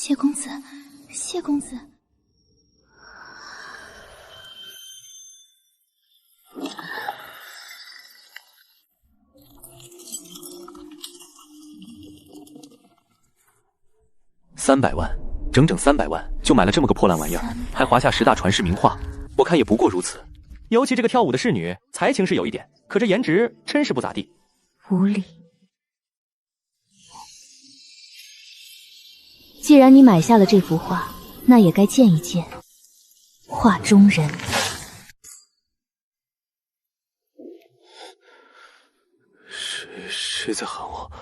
谢公子，谢公子。300万，整整300万，就买了这么个破烂玩意儿，还华夏10大传世名画，我看也不过如此。尤其这个跳舞的侍女，才情是有一点，可这颜值真是不咋地。无礼。既然你买下了这幅画，那也该见一见画中人。谁在喊我？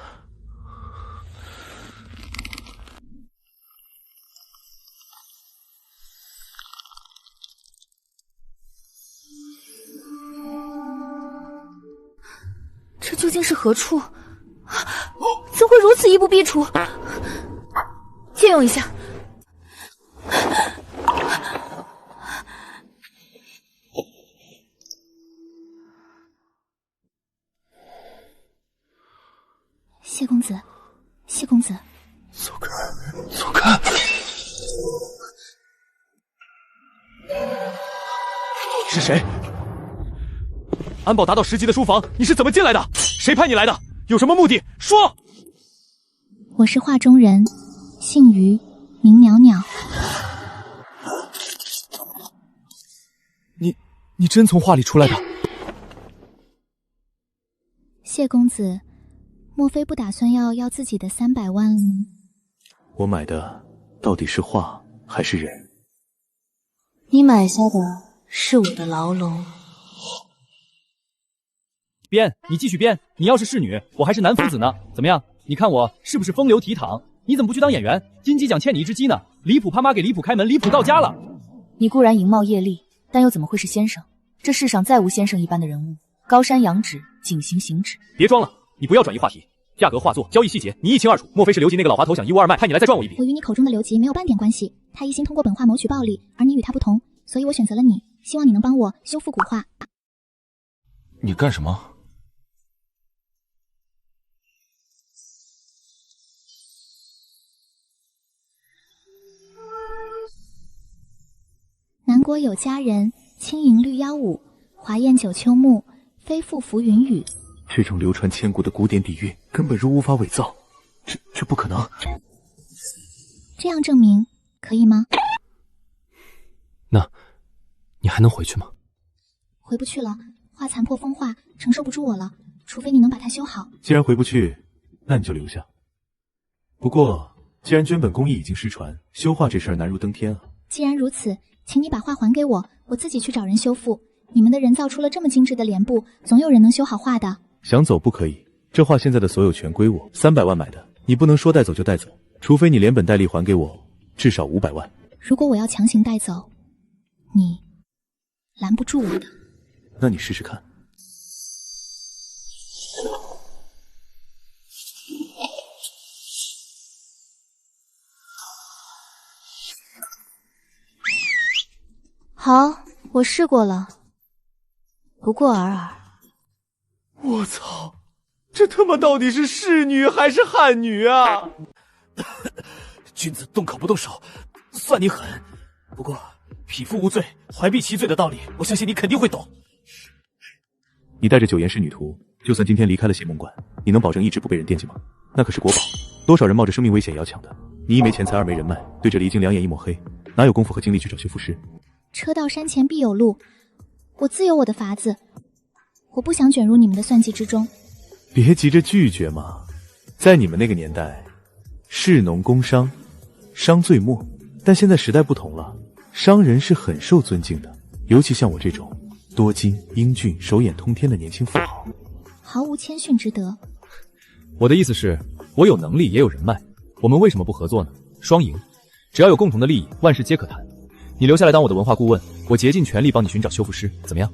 这究竟是何处？怎会如此衣不蔽处？借用一下。谢公子，谢公子，走开，走开！是谁？安保达到10级的书房，你是怎么进来的？谁派你来的？有什么目的？说！我是画中人，姓于，名袅袅。你真从画里出来的？谢公子，莫非不打算要自己的300万了吗？我买的到底是画还是人？你买下的是我的牢笼。编，你继续编。你要是侍女，我还是男夫子呢。怎么样？你看我是不是风流倜傥？你怎么不去当演员？金鸡奖欠你一只鸡呢。离谱他妈给离谱开门，离谱到家了。你固然营貌业力，但又怎么会是先生？这世上再无先生一般的人物。高山仰止，景行行止。别装了，你不要转移话题。价格、画作、交易细节，你一清二楚。莫非是刘吉那个老滑头想一物二卖，派你来再赚我一笔？我与你口中的刘吉没有半点关系。他一心通过本画谋取暴利，而你与他不同，所以我选择了你，希望你能帮我修复古画。你干什么？南国有佳人，轻盈绿腰舞，华艳九秋木，飞复浮云雨。这种流传千古的古典底蕴，根本无法伪造，这不可能。这样证明可以吗？那，你还能回去吗？回不去了，画残破风化，承受不住我了。除非你能把它修好。既然回不去，那你就留下。不过，既然绢本工艺已经失传，修画这事儿难如登天啊。既然如此，请你把画还给我，我自己去找人修复。你们的人造出了这么精致的帘布，总有人能修好画的。想走不可以，这画现在的所有权归我，300万买的，你不能说带走就带走，除非你连本带利还给我，至少500万。如果我要强行带走，你拦不住我的。那你试试看。好，我试过了，不过尔尔。我操，这他妈到底是侍女还是汉女啊？君子动口不动手，算你狠。不过匹夫无罪，怀璧其罪的道理，我相信你肯定会懂。你带着9颜氏女徒，就算今天离开了邪梦馆，你能保证一直不被人惦记吗？那可是国宝，多少人冒着生命危险也要抢的。你一没钱财，二没人脉，对着离经2眼一抹黑，哪有功夫和精力去找修复师？车到山前必有路，我自有我的法子。我不想卷入你们的算计之中。别急着拒绝嘛，在你们那个年代，士农工商，商最末。但现在时代不同了，商人是很受尊敬的，尤其像我这种多金、英俊、手眼通天的年轻富豪，毫无谦逊之德。我的意思是，我有能力也有人脉，我们为什么不合作呢？双赢，只要有共同的利益，万事皆可谈。你留下来当我的文化顾问，我竭尽全力帮你寻找修复师，怎么样？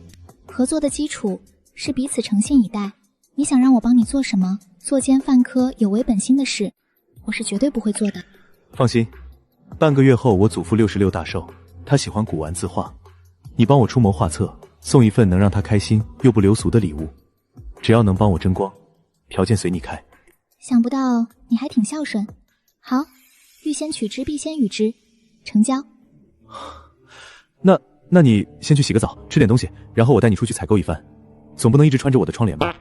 合作的基础是彼此诚信以待。你想让我帮你做什么？作奸犯科、有违本心的事，我是绝对不会做的。放心，半个月后我祖父66大寿，他喜欢古玩字画，你帮我出谋划策，送一份能让他开心又不流俗的礼物，只要能帮我争光，条件随你开。想不到你还挺孝顺。好，欲先取之，必先予之，成交。那你先去洗个澡，吃点东西，然后我带你出去采购一番，总不能一直穿着我的窗帘吧？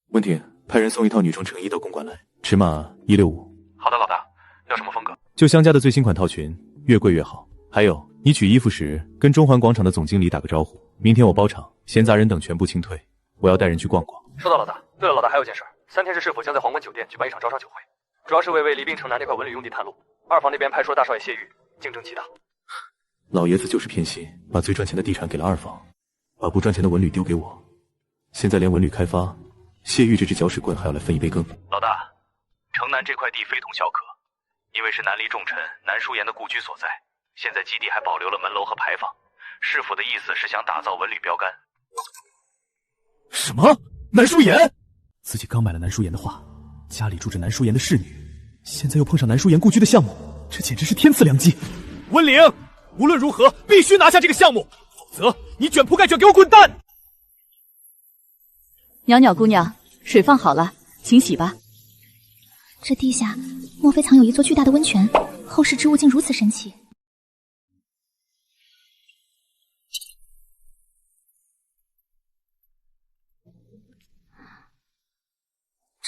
温婷，派人送一套女装成衣到公馆来，尺码165。好的，老大。要什么风格？就香家的最新款套裙，越贵越好。还有，你取衣服时跟中环广场的总经理打个招呼，明天我包场，闲杂人等全部清退。我要带人去逛逛。收到，老大。对了，老大，还有件事，3天市市府将在皇冠酒店举办一场招商酒会，主要是为离滨城南那块文旅用地探路。2房那边派出了大少爷谢玉，竞争极大。老爷子就是偏心，把最赚钱的地产给了2房，把不赚钱的文旅丢给我。现在连文旅开发，谢玉这只搅屎棍还要来分一杯羹。老大，城南这块地非同小可，因为是南离重臣南书言的故居所在，现在基地还保留了门楼和牌坊。市府的意思是想打造文旅标杆。什么？南书言？自己刚买了南书言的画，家里住着南书言的侍女，现在又碰上南书言故居的项目，这简直是天赐良机。温玲，无论如何必须拿下这个项目，否则你卷铺盖卷给我滚蛋！袅袅姑娘，水放好了，请洗吧。这地下莫非藏有一座巨大的温泉？后世之物竟如此神奇。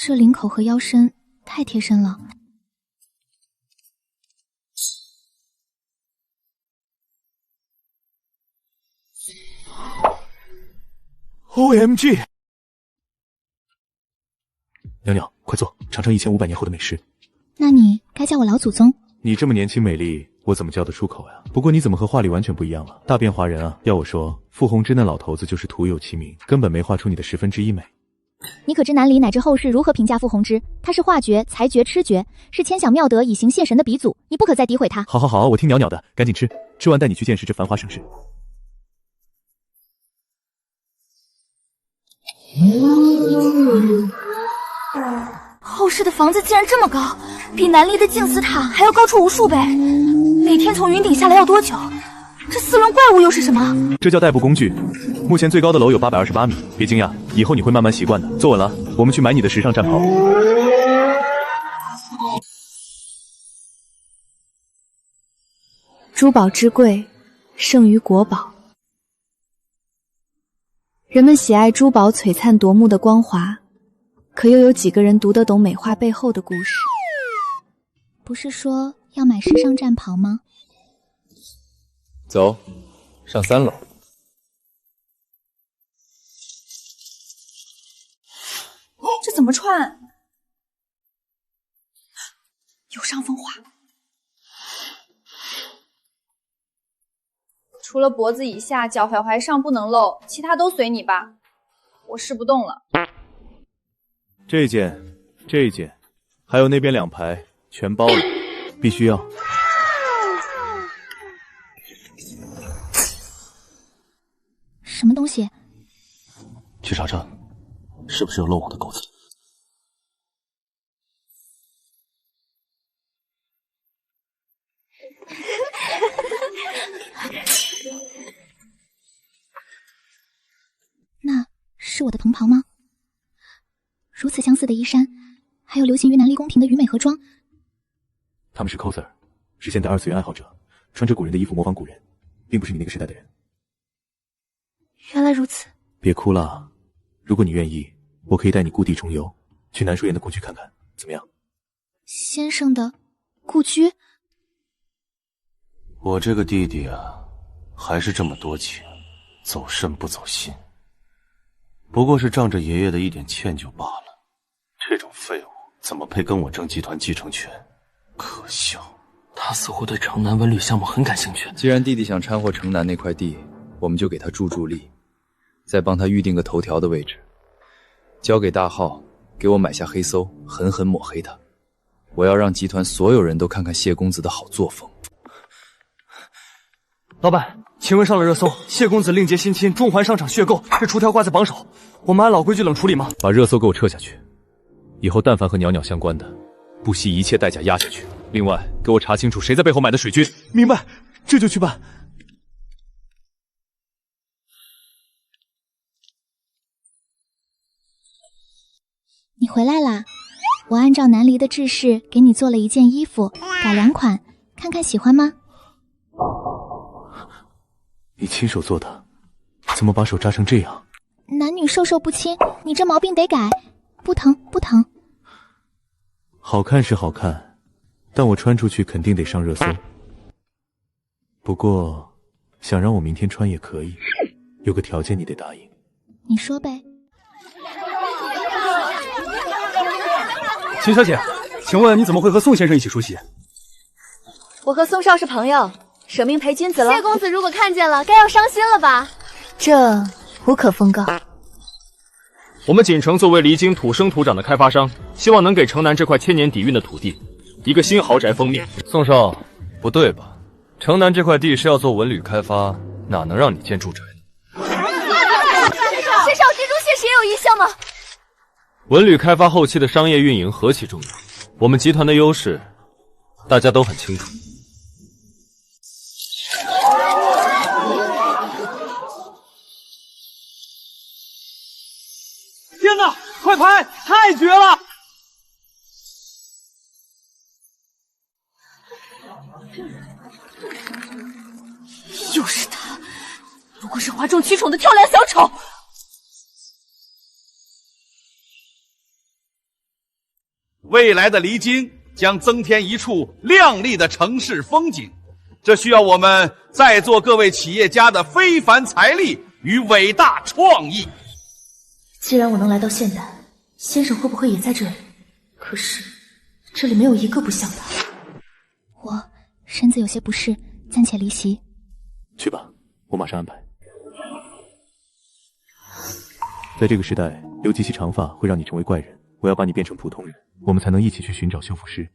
这领口和腰身太贴身了。OMG！ 袅袅，快坐，尝尝1500年后的美食。那你该叫我老祖宗。你这么年轻美丽，我怎么叫得出口呀？不过你怎么和画里完全不一样了？大变华人啊！要我说，傅红之那老头子就是徒有其名，根本没画出你的1/10美。你可知南离乃至后世如何评价傅红之？他是画绝、才绝、痴绝，是千想妙德以行谢神的鼻祖，你不可再诋毁他。好好好，我听袅袅的，赶紧吃，吃完带你去见识这繁华盛世。后世的房子竟然这么高，比南离的静思塔还要高出无数倍。每天从云顶下来要多久？这4轮怪物又是什么？这叫代步工具。目前最高的楼有828米，别惊讶，以后你会慢慢习惯的。坐稳了，我们去买你的时尚战袍。珠宝之贵，胜于国宝。人们喜爱珠宝璀璨夺目的光华，可又有几个人读得懂美化背后的故事？不是说要买时尚战袍吗？走，上3楼。这怎么穿？有伤风化。除了脖子以下，脚踝踝上不能露，其他都随你吧。我试不动了。这件，这件，还有那边2排，全包了，必须要。什么东西？去查查，是不是有漏网的钩子？那是我的同袍吗？如此相似的衣衫，还有流行于南离宫廷的虞美和装。他们是 coser， 是现代2次元爱好者，穿着古人的衣服模仿古人，并不是你那个时代的人。原来如此。别哭了，如果你愿意，我可以带你故地重游，去南书言的故居看看，怎么样？先生的故居？我这个弟弟啊，还是这么多情，走肾不走心，不过是仗着爷爷的一点歉就罢了。这种废物怎么配跟我争集团继承权？可笑！他似乎对城南文旅项目很感兴趣。既然弟弟想掺和城南那块地，我们就给他助力，再帮他预定个头条的位置，交给大号，给我买下黑搜，狠狠抹黑他。我要让集团所有人都看看谢公子的好作风。老板，请问上了热搜，谢公子另结新亲，中环商场血购，这除条挂在榜首，我们按老规矩冷处理吗？把热搜给我撤下去，以后但凡和袅袅相关的，不惜一切代价压下去。另外，给我查清楚谁在背后买的水军。明白，这就去办。你回来啦！我按照南离的制式给你做了一件衣服，改良款，看看喜欢吗？你亲手做的，怎么把手扎成这样？男女授受不亲，你这毛病得改。不疼不疼。好看是好看，但我穿出去肯定得上热搜。不过，想让我明天穿也可以，有个条件你得答应。你说呗。秦小姐，请问你怎么会和宋先生一起出席？我和宋少是朋友，舍命陪君子了。谢公子如果看见了，该要伤心了吧？这无可奉告。我们锦城作为离京土生土长的开发商，希望能给城南这块千年底蕴的土地一个新豪宅封面。宋少，不对吧？城南这块地是要做文旅开发，哪能让你建住宅？谢少，蜘蛛蟹是也有意向吗？文旅开发后期的商业运营何其重要，我们集团的优势大家都很清楚。天哪，快拍，太绝了！又是他，不过是哗众取宠的跳梁小丑。未来的离京将增添一处亮丽的城市风景，这需要我们在座各位企业家的非凡财力与伟大创意。既然我能来到现代，先生会不会也在这里？可是这里没有一个不像的。我身子有些不适，暂且离席。去吧，我马上安排。在这个时代，留极其长发会让你成为怪人，我要把你变成普通人，我们才能一起去寻找修复师。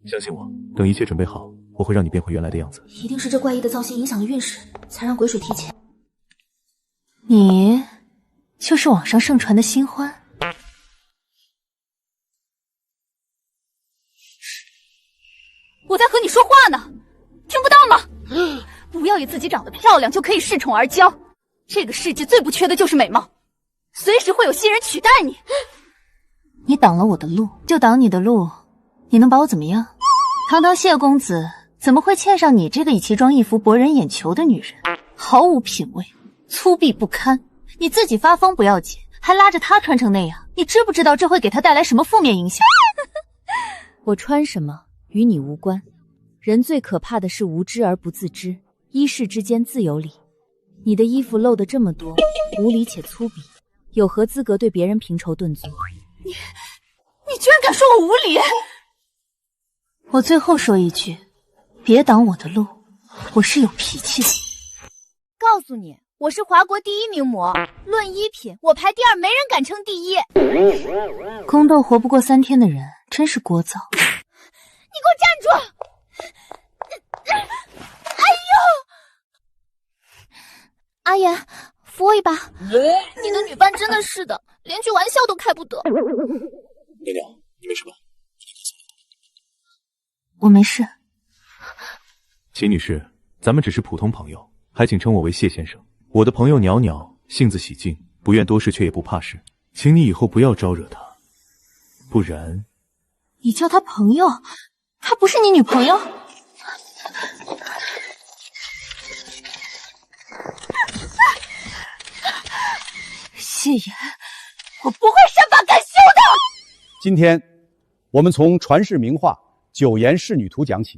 相信我，等一切准备好，我会让你变回原来的样子。一定是这怪异的造型影响了运势，才让鬼水提前。你就是网上盛传的新欢？我在和你说话呢，听不到吗？不要以自己长得漂亮就可以恃宠而骄，这个世界最不缺的就是美貌，随时会有新人取代你。你挡了我的路，就挡你的路，你能把我怎么样？堂堂谢公子怎么会欠上你这个以奇装异服博人眼球的女人？毫无品味，粗鄙不堪。你自己发疯不要紧，还拉着她穿成那样，你知不知道这会给她带来什么负面影响？我穿什么与你无关，人最可怕的是无知而不自知。衣饰之间自有理，你的衣服露得这么多，无理且粗鄙，有何资格对别人评头论足？你居然敢说我无理！我最后说一句，别挡我的路，我是有脾气的。告诉你，我是华国第1名模，论衣品我排第2，没人敢称第1。宫斗活不过3天的人真是聒噪。你给我站住！哎呦！阿言，扶我一把。你的女伴真的是的，连句玩笑都开不得。娘娘，你没事吧？我没事。秦女士，咱们只是普通朋友，还请称我为谢先生。我的朋友袅袅性子喜静，不愿多事却也不怕事，请你以后不要招惹她，不然……你叫她朋友，她不是你女朋友？谢言，我不会善罢甘休的。今天，我们从传世名画《九言仕女图》讲起。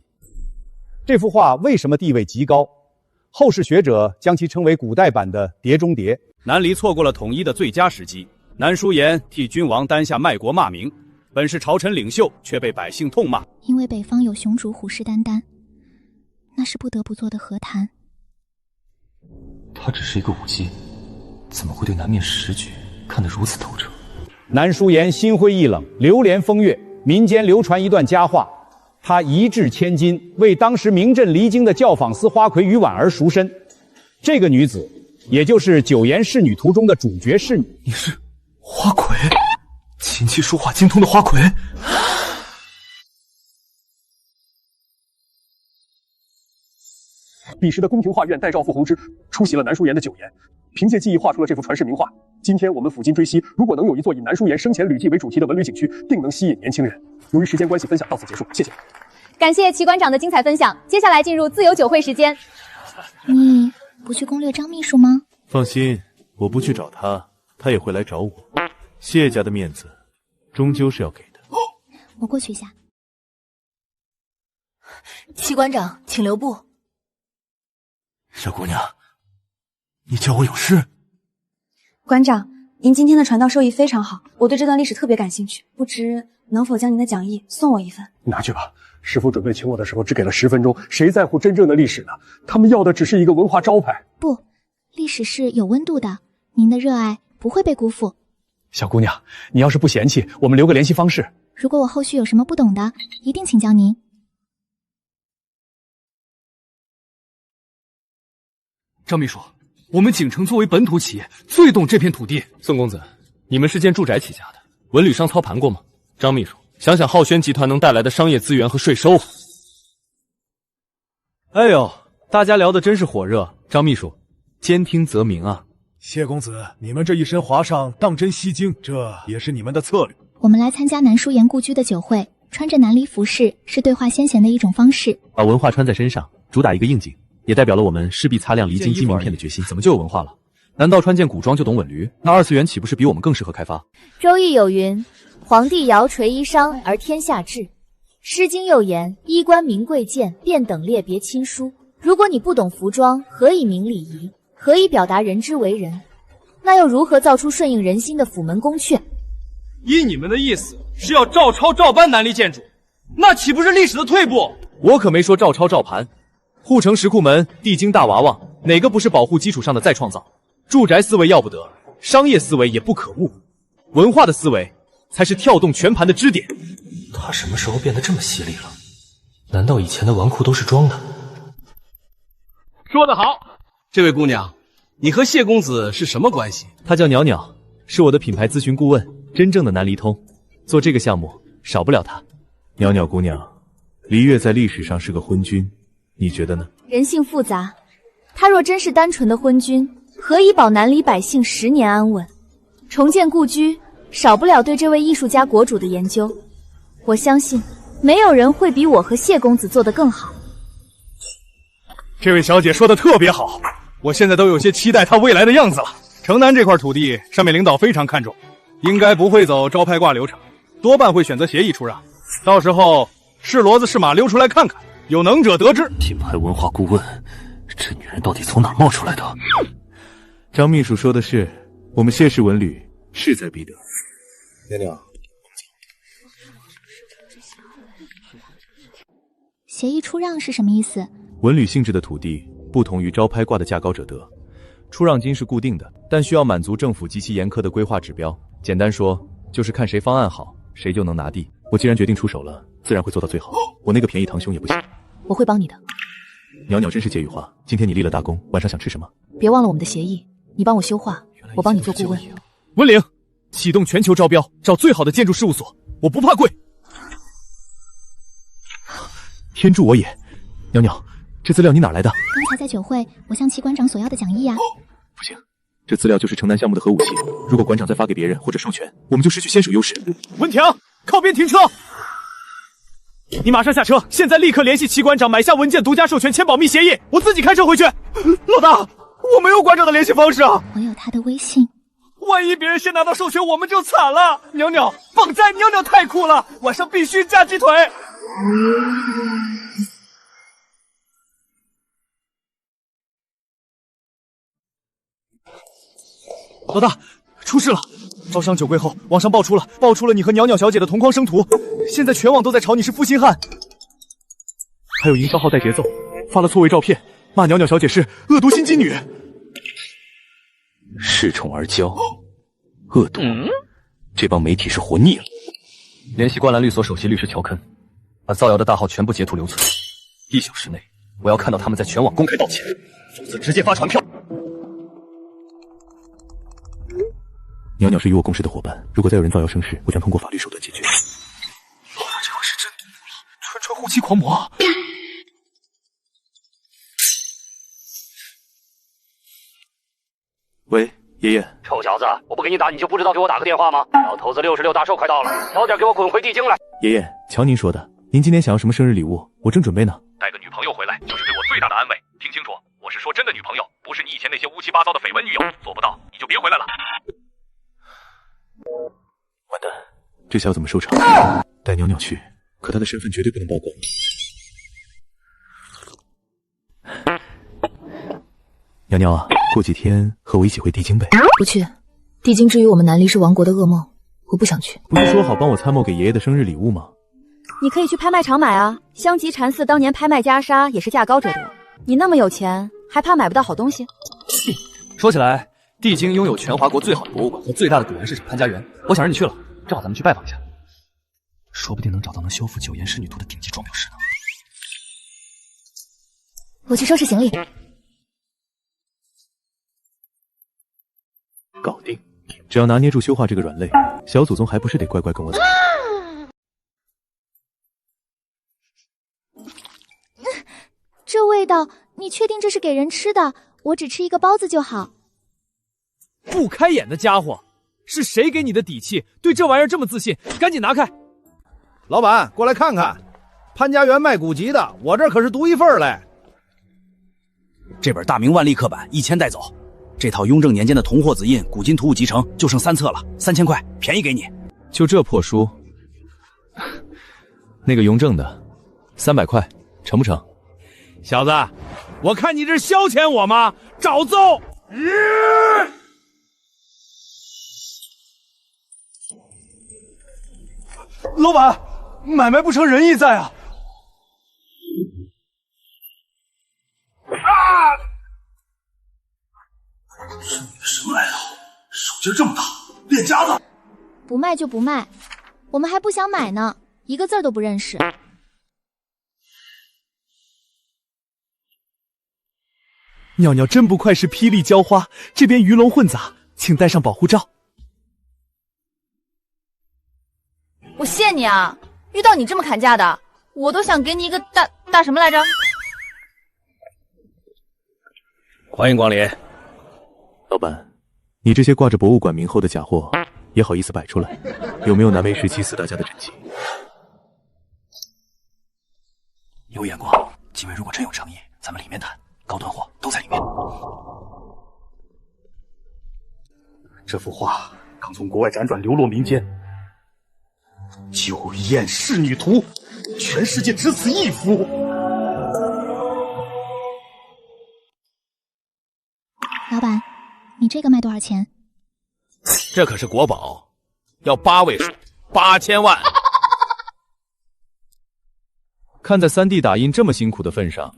这幅画为什么地位极高？后世学者将其称为古代版的《碟中谍》。南离错过了统一的最佳时机，南叔颜替君王担下卖国骂名，本是朝臣领袖，却被百姓痛骂。因为北方有雄主虎视眈眈，那是不得不做的和谈。他只是一个武姬，怎么会对南面时局看得如此透彻？南叔颜心灰意冷，流连风月。民间流传一段佳话，他一掷千金，为当时名震离京的教坊司花魁于婉儿赎身。这个女子，也就是《九言仕女图》中的主角仕女。你是花魁，琴棋书画精通的花魁。彼时的宫廷画院代诏傅弘之出席了南叔颜的酒宴，凭借记忆画出了这幅传世名画。今天我们抚今追昔，如果能有一座以南书言生前旅记为主题的文旅景区，定能吸引年轻人。由于时间关系，分享到此结束，谢谢。感谢齐馆长的精彩分享，接下来进入自由酒会时间。你不去攻略张秘书吗？放心，我不去找他，他也会来找我。谢家的面子，终究是要给的。我过去一下。齐馆长，请留步。小姑娘，你叫我有事？馆长，您今天的传道授意非常好，我对这段历史特别感兴趣，不知能否将您的讲义送我一份？拿去吧。师傅准备请我的时候只给了10分钟，谁在乎真正的历史呢？他们要的只是一个文化招牌。不，历史是有温度的，您的热爱不会被辜负。小姑娘，你要是不嫌弃，我们留个联系方式。如果我后续有什么不懂的，一定请教您。张秘书，我们锦城作为本土企业，最懂这片土地。宋公子，你们是建住宅起家的，文旅商操盘过吗？张秘书，想想浩轩集团能带来的商业资源和税收。哎呦，大家聊得真是火热。张秘书，兼听则明啊。谢公子，你们这一身华裳，当真吸睛，这也是你们的策略。我们来参加南书言故居的酒会，穿着南离服饰是对话先贤的一种方式。把文化穿在身上，主打一个应景，也代表了我们势必擦亮离京金名片的决心。怎么就有文化了？难道穿件古装就懂稳驴？那二次元岂不是比我们更适合开发？周易有云：皇帝摇垂衣裳而天下治。诗经又言：衣冠名贵贱，便等列别亲疏。如果你不懂服装，何以明礼仪？何以表达人之为人？那又如何造出顺应人心的府门宫阙？依你们的意思，是要照抄照搬南离建筑，那岂不是历史的退步？我可没说照抄照盘。护城石库门、地京大娃娃，哪个不是保护基础上的再创造？住宅思维要不得，商业思维也不可误，文化的思维才是跳动全盘的支点。他什么时候变得这么犀利了？难道以前的纨绔都是装的？说得好，这位姑娘，你和谢公子是什么关系？他叫袅袅，是我的品牌咨询顾问，真正的南离通。做这个项目少不了他。袅袅姑娘，离月在历史上是个昏君，你觉得呢？人性复杂，他若真是单纯的昏君，何以保南离百姓10年安稳？重建故居，少不了对这位艺术家国主的研究。我相信，没有人会比我和谢公子做得更好。这位小姐说的特别好，我现在都有些期待她未来的样子了。城南这块土地，上面领导非常看重，应该不会走招拍挂流程，多半会选择协议出让。到时候是骡子是马溜出来看看，有能者得之。品牌文化顾问，这女人到底从哪冒出来的？张秘书说的是，我们谢氏文旅势在必得。袅袅，协议出让是什么意思？文旅性质的土地不同于招拍挂的价高者得，出让金是固定的，但需要满足政府极其严苛的规划指标。简单说，就是看谁方案好，谁就能拿地。我既然决定出手了，自然会做到最好。我那个便宜堂兄也不行。我会帮你的。袅袅真是解语花，今天你立了大功，晚上想吃什么？别忘了我们的协议，你帮我修画，我帮你做顾问。文玲，启动全球招标，找最好的建筑事务所，我不怕贵。天助我也！袅袅，这资料你哪来的？刚才在酒会，我向齐馆长索要的讲义啊。不行，这资料就是城南项目的核武器，如果馆长再发给别人或者授权，我们就失去先手优势。文婷，靠边停车！你马上下车，现在立刻联系齐馆长买下文件，独家授权签保密协议，我自己开车回去。老大，我没有馆长的联系方式啊。我有他的微信。万一别人先拿到授权，我们就惨了。袅袅，棒哉！袅袅太酷了，晚上必须加鸡腿。老大，出事了！招商酒会后，网上爆出了你和袅袅小姐的同框生图，现在全网都在吵你是负心汉。还有营销号带节奏，发了错位照片，骂袅袅小姐是恶毒心机女。恃宠而骄，恶毒，这帮媒体是活腻了。联系观澜律所首席律师乔肯，把造谣的大号全部截图留存。1小时内，我要看到他们在全网公开道歉，否则直接发传票。袅袅是与我共事的伙伴，如果再有人造谣生事，我将通过法律手段解决。老大这回是真毒了，纯后期狂魔。喂，爷爷。臭小子，我不给你打，你就不知道给我打个电话吗？老头子66大寿快到了，早点给我滚回地京来。爷爷，瞧您说的，您今天想要什么生日礼物？我正准备呢。带个女朋友回来，就是对我最大的安慰。听清楚，我是说真的女朋友，不是你以前那些乌七八糟的绯闻女友。做不到，你就别回来了。完蛋，这下要怎么收场？带袅袅去，可她的身份绝对不能曝光。袅袅啊，过几天和我一起回地京呗。不去，地京之于我们南离是亡国的噩梦，我不想去。不是说好帮我参谋给爷爷的生日礼物吗？你可以去拍卖场买啊，香吉禅寺当年拍卖袈裟也是价高者得。你那么有钱，还怕买不到好东西？说起来，地京拥有全华国最好的博物馆和最大的古玩市场潘家园，我想让你去了，正好咱们去拜访一下，说不定能找到能修复九岩仕女图的顶级装裱师呢。我去收拾行李。搞定，只要拿捏住修化这个软肋，小祖宗还不是得乖乖跟我走。这味道，你确定这是给人吃的？我只吃一个包子就好。不开眼的家伙，是谁给你的底气？对这玩意儿这么自信？赶紧拿开！老板，过来看看，潘家园卖古籍的，我这可是独一份嘞。这本大明万历刻版1000带走。这套雍正年间的铜货子印古今图物集成就剩3册了，3000块，便宜给你。就这破书，那个雍正的，300块，成不成？小子，我看你这消遣我吗？找揍！老板，买卖不成仁义在啊！这女的什么来头？手劲这么大，练家子！不卖就不卖，我们还不想买呢，一个字儿都不认识。袅袅真不愧是霹雳娇花，这边鱼龙混杂，请带上保护罩。我谢你啊，遇到你这么砍价的，我都想给你一个大什么来着？欢迎光临。老板，你这些挂着博物馆名后的假货，也好意思摆出来？有没有南梅时期4大家的真迹？有眼光，几位如果真有诚意，咱们里面谈，高端货都在里面。这幅画刚从国外辗转流落民间，九燕仕女图，全世界只此一幅。老板，你这个卖多少钱？这可是国宝，要8位数，8000万。看在3D 打印这么辛苦的份上，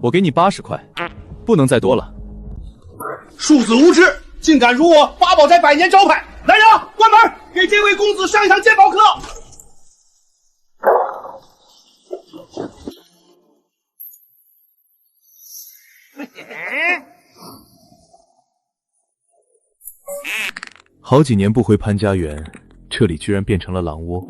我给你80块，不能再多了。庶子无知，竟敢辱我八宝斋100年招牌！来人，关门，给这位公子上一堂鉴宝课。好几年不回潘家园，这里居然变成了狼窝。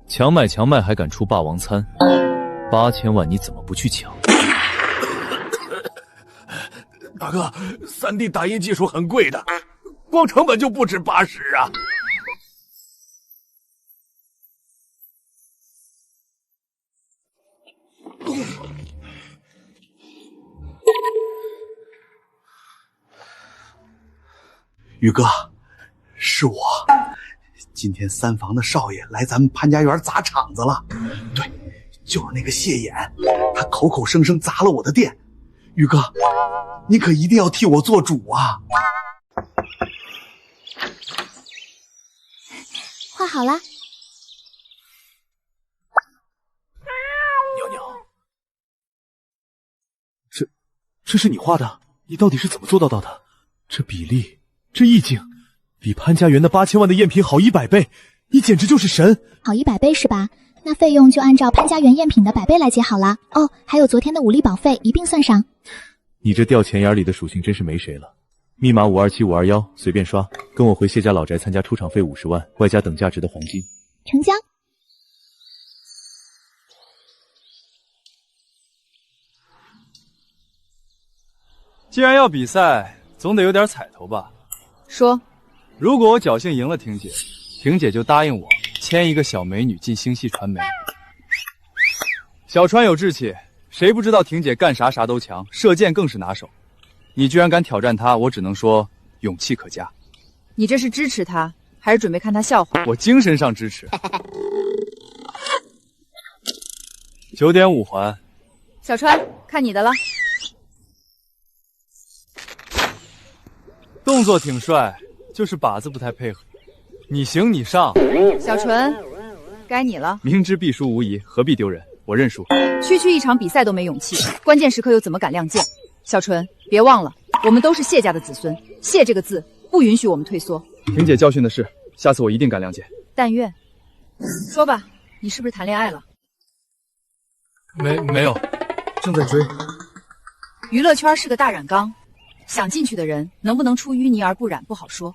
强卖强卖还敢出霸王餐，8000万你怎么不去抢？大哥，3D 打印技术很贵的，光成本就不止80啊！宇哥，是我。今天3房的少爷来咱们潘家园砸场子了。对，就是那个谢衍，他口口声声砸了我的店。宇哥，你可一定要替我做主啊！画好了。袅袅，这是你画的？你到底是怎么做到的？这比例，这意境，比潘家园的8000万的赝品好100倍，你简直就是神！好100倍是吧？那费用就按照潘家园赝品的100倍来结好了。哦，还有昨天的武力保费一并算上。你这掉钱眼里的属性真是没谁了。密码527521，随便刷，跟我回谢家老宅参加，出场费50万，外加等价值的黄金。成交。既然要比赛，总得有点彩头吧？说，如果我侥幸赢了婷姐，婷姐就答应我签一个小美女进星系传媒。小川有志气，谁不知道婷姐干啥啥都强，射箭更是拿手。你居然敢挑战她，我只能说勇气可嘉。你这是支持他，还是准备看他笑话？我精神上支持。9点5环，小川，看你的了。动作挺帅，就是靶子不太配合。你行你上。小纯，该你了。明知必输无疑，何必丢人？我认输。区一场比赛都没勇气，关键时刻又怎么敢亮剑？小纯，别忘了，我们都是谢家的子孙，谢这个字不允许我们退缩。婷姐教训的是，下次我一定敢亮剑。但愿。说吧，你是不是谈恋爱了？没有，正在追。娱乐圈是个大染缸，想进去的人能不能出淤泥而不染不好说。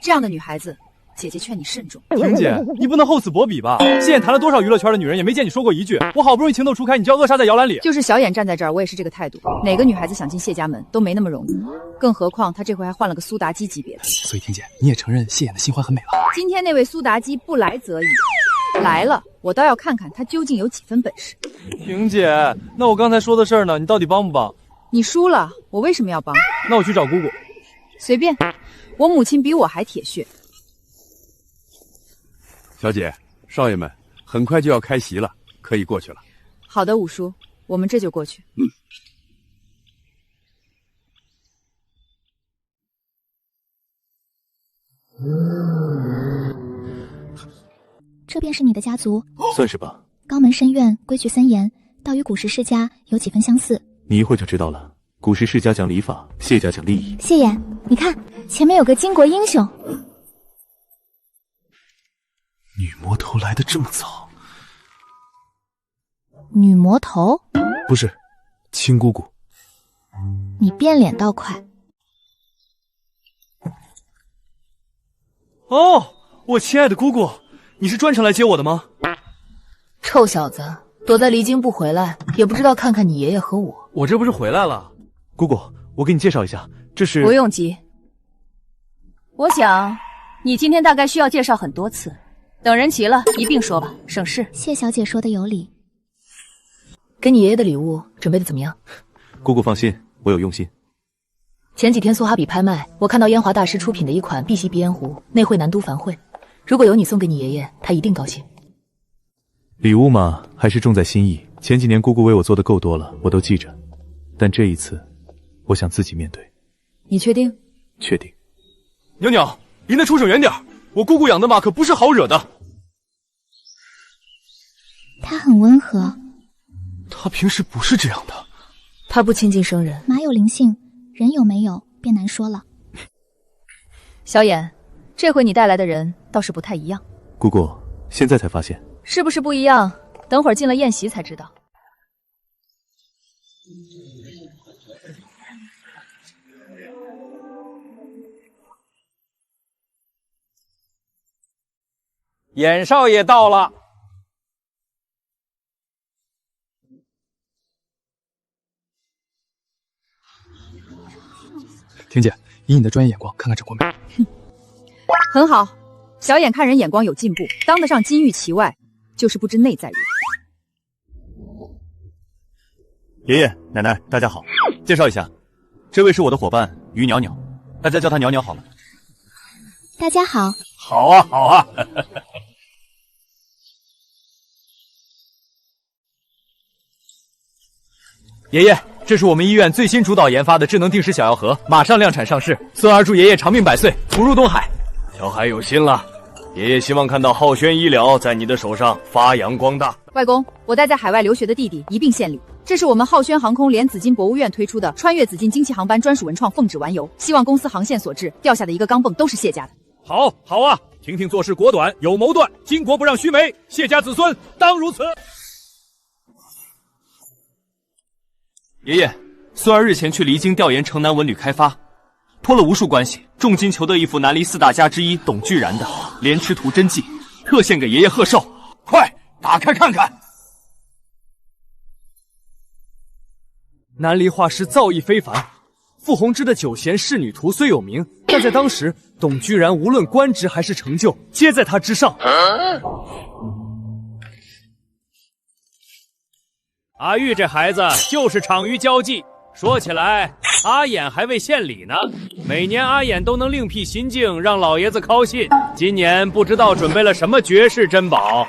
这样的女孩子，姐姐劝你慎重。婷姐，你不能厚此薄彼吧？谢燕谈了多少娱乐圈的女人，也没见你说过一句。我好不容易情窦初开，你就要扼杀在摇篮里。就是小眼站在这儿，我也是这个态度。哪个女孩子想进谢家门都没那么容易，更何况她这回还换了个苏妲己级别的。所以婷姐，你也承认谢燕的新欢很美了？今天那位苏妲己不来则已，来了，我倒要看看她究竟有几分本事。婷姐，那我刚才说的事儿呢？你到底帮不帮？你输了，我为什么要帮？那我去找姑姑。随便，我母亲比我还铁血。小姐，少爷们，很快就要开席了，可以过去了。好的，五叔，我们这就过去。这便是你的家族？算是吧。高门深院，规矩森严，倒与古时世家有几分相似。你一会就知道了。古时世家讲礼法，谢家讲利益。谢言，你看前面有个巾帼英雄。女魔头来得这么早？女魔头？不是，亲姑姑。你变脸倒快。哦，我亲爱的姑姑，你是专程来接我的吗？臭小子，躲在离京不回来，也不知道看看你爷爷和我。我这不是回来了？姑姑，我给你介绍一下，这是……不用急。我想，你今天大概需要介绍很多次。等人齐了，一并说吧，省事。谢小姐说的有理。给你爷爷的礼物准备的怎么样？姑姑放心，我有用心。前几天苏哈比拍卖，我看到烟华大师出品的一款碧玺鼻烟壶，内绘南都繁绘。如果有你送给你爷爷，他一定高兴。礼物嘛，还是重在心意。前几年姑姑为我做的够多了，我都记着。但这一次，我想自己面对。你确定？确定。娘娘，离那畜生远点，我姑姑养的马可不是好惹的。他很温和。他平时不是这样的。他不亲近生人。马有灵性，人有没有便难说了。小眼，这回你带来的人倒是不太一样。姑姑，现在才发现。是不是不一样？等会儿进了宴席才知道。眼少爷到了。婷姐，以你的专业眼光看看这国美。很好，小眼看人眼光有进步，当得上金玉其外，就是不知内在如何。爷爷奶奶大家好，介绍一下，这位是我的伙伴于袅袅，大家叫她袅袅好了。大家好。好啊好啊。爷爷，这是我们医院最新主导研发的智能定时小药盒，马上量产上市，孙儿祝爷爷长命百岁，福如东海。小孩有心了，爷爷希望看到浩轩医疗在你的手上发扬光大。外公，我带在海外留学的弟弟一并献礼。这是我们浩轩航空联紫金博物院推出的穿越紫金惊奇航班专属文创凤指丸游，希望公司航线所致，掉下的一个钢镚都是谢家的。好，好啊！婷婷做事果断，有谋断，巾帼不让须眉，谢家子孙当如此。爷爷，孙儿日前去离京调研城南文旅开发，托了无数关系，重金求得一幅南离四大家之一董居然的《莲池图真迹》，特献给爷爷贺寿。快打开看看！南离画师造诣非凡，傅红之的《九贤仕女图》虽有名，但在当时，董居然无论官职还是成就，皆在他之上。阿玉这孩子就是长于交际。说起来，阿衍还未献礼呢。每年阿衍都能另辟蹊径，让老爷子高兴。今年不知道准备了什么绝世珍宝。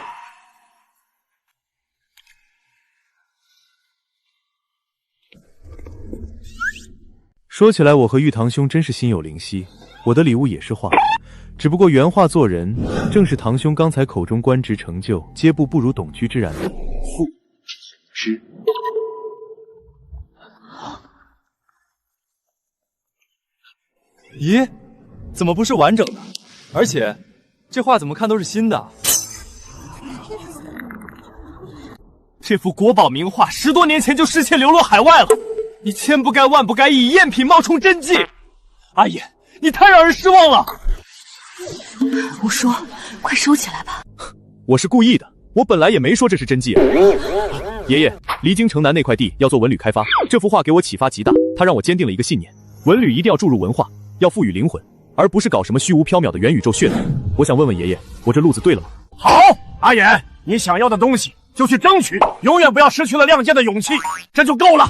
说起来，我和玉堂兄真是心有灵犀。我的礼物也是画，只不过原画做人，正是堂兄刚才口中官职成就皆不如董居之然的傅之。咦，怎么不是完整的？而且这画怎么看都是新的。这幅国宝名画10多年前就失窃流落海外了，你千不该万不该以赝品冒充真迹。阿衍，你太让人失望了。胡说，快收起来吧。我是故意的，我本来也没说这是真迹啊。爷爷，离京城南那块地要做文旅开发，这幅画给我启发极大，它让我坚定了一个信念：文旅一定要注入文化，要赋予灵魂，而不是搞什么虚无缥缈的元宇宙噱头。我想问问爷爷，我这路子对了吗？好，阿衍，你想要的东西就去争取，永远不要失去了亮剑的勇气，这就够了。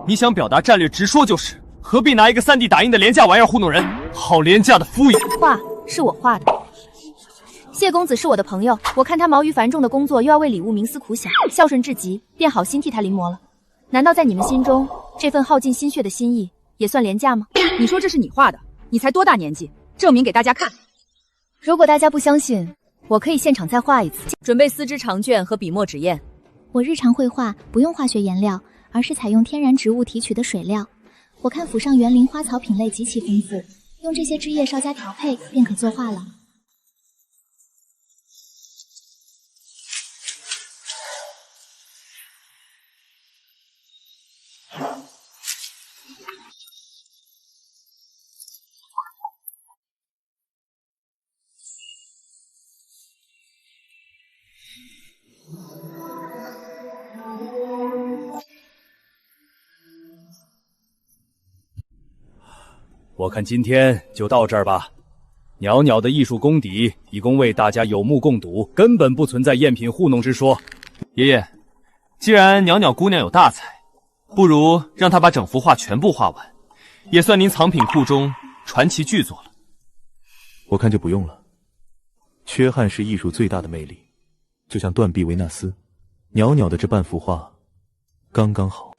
你想表达战略，直说就是，何必拿一个3D 打印的廉价玩意儿糊弄人？好廉价的敷衍。画是我画的，谢公子是我的朋友，我看他忙于繁重的工作，又要为礼物冥思苦想，孝顺至极，便好心替他临摹了。难道在你们心中，这份耗尽心血的心意也算廉价吗？你说这是你画的，你才多大年纪？证明给大家看。如果大家不相信，我可以现场再画一次。准备丝织长卷和笔墨纸砚。我日常绘画不用化学颜料，而是采用天然植物提取的水料。我看府上园林花草品类极其丰富，用这些枝叶稍加调配，便可作画了。我看今天就到这儿吧。袅袅的艺术功底已供为大家有目共睹，根本不存在赝品糊弄之说。爷爷，既然袅袅姑娘有大才，不如让她把整幅画全部画完，也算您藏品库中传奇巨作了。我看就不用了。缺憾是艺术最大的魅力，就像断臂维纳斯，袅袅的这半幅画刚刚好。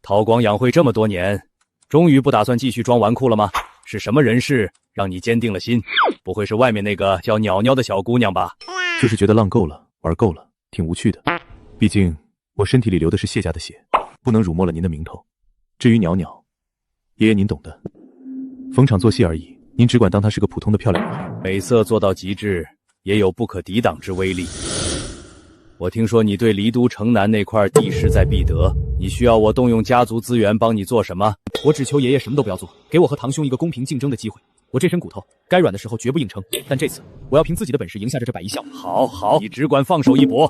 韬光养晦这么多年，终于不打算继续装纨绔了吗？是什么人事让你坚定了心？不会是外面那个叫袅袅的小姑娘吧？就是觉得浪够了，玩够了，挺无趣的。毕竟我身体里流的是谢家的血，不能辱没了您的名头。至于袅袅，爷爷您懂的，逢场作戏而已，您只管当她是个普通的漂亮女孩。美色做到极致，也有不可抵挡之威力。我听说你对离都城南那块地势在必得，你需要我动用家族资源帮你做什么？我只求爷爷什么都不要做，给我和堂兄一个公平竞争的机会。我这身骨头，该软的时候绝不硬撑，但这次我要凭自己的本事赢下这110笑。好好，你只管放手一搏。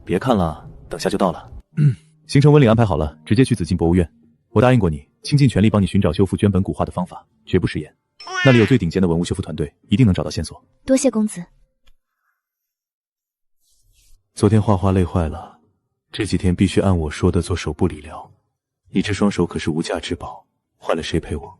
别看了，等下就到了。行程文领安排好了，直接去紫禁博物院。我答应过你，倾尽全力帮你寻找修复绢本古画的方法，绝不食言。那里有最顶尖的文物修复团队，一定能找到线索。多谢公子。昨天画画累坏了，这几天必须按我说的做手部理疗。你这双手可是无价之宝，坏了谁赔我？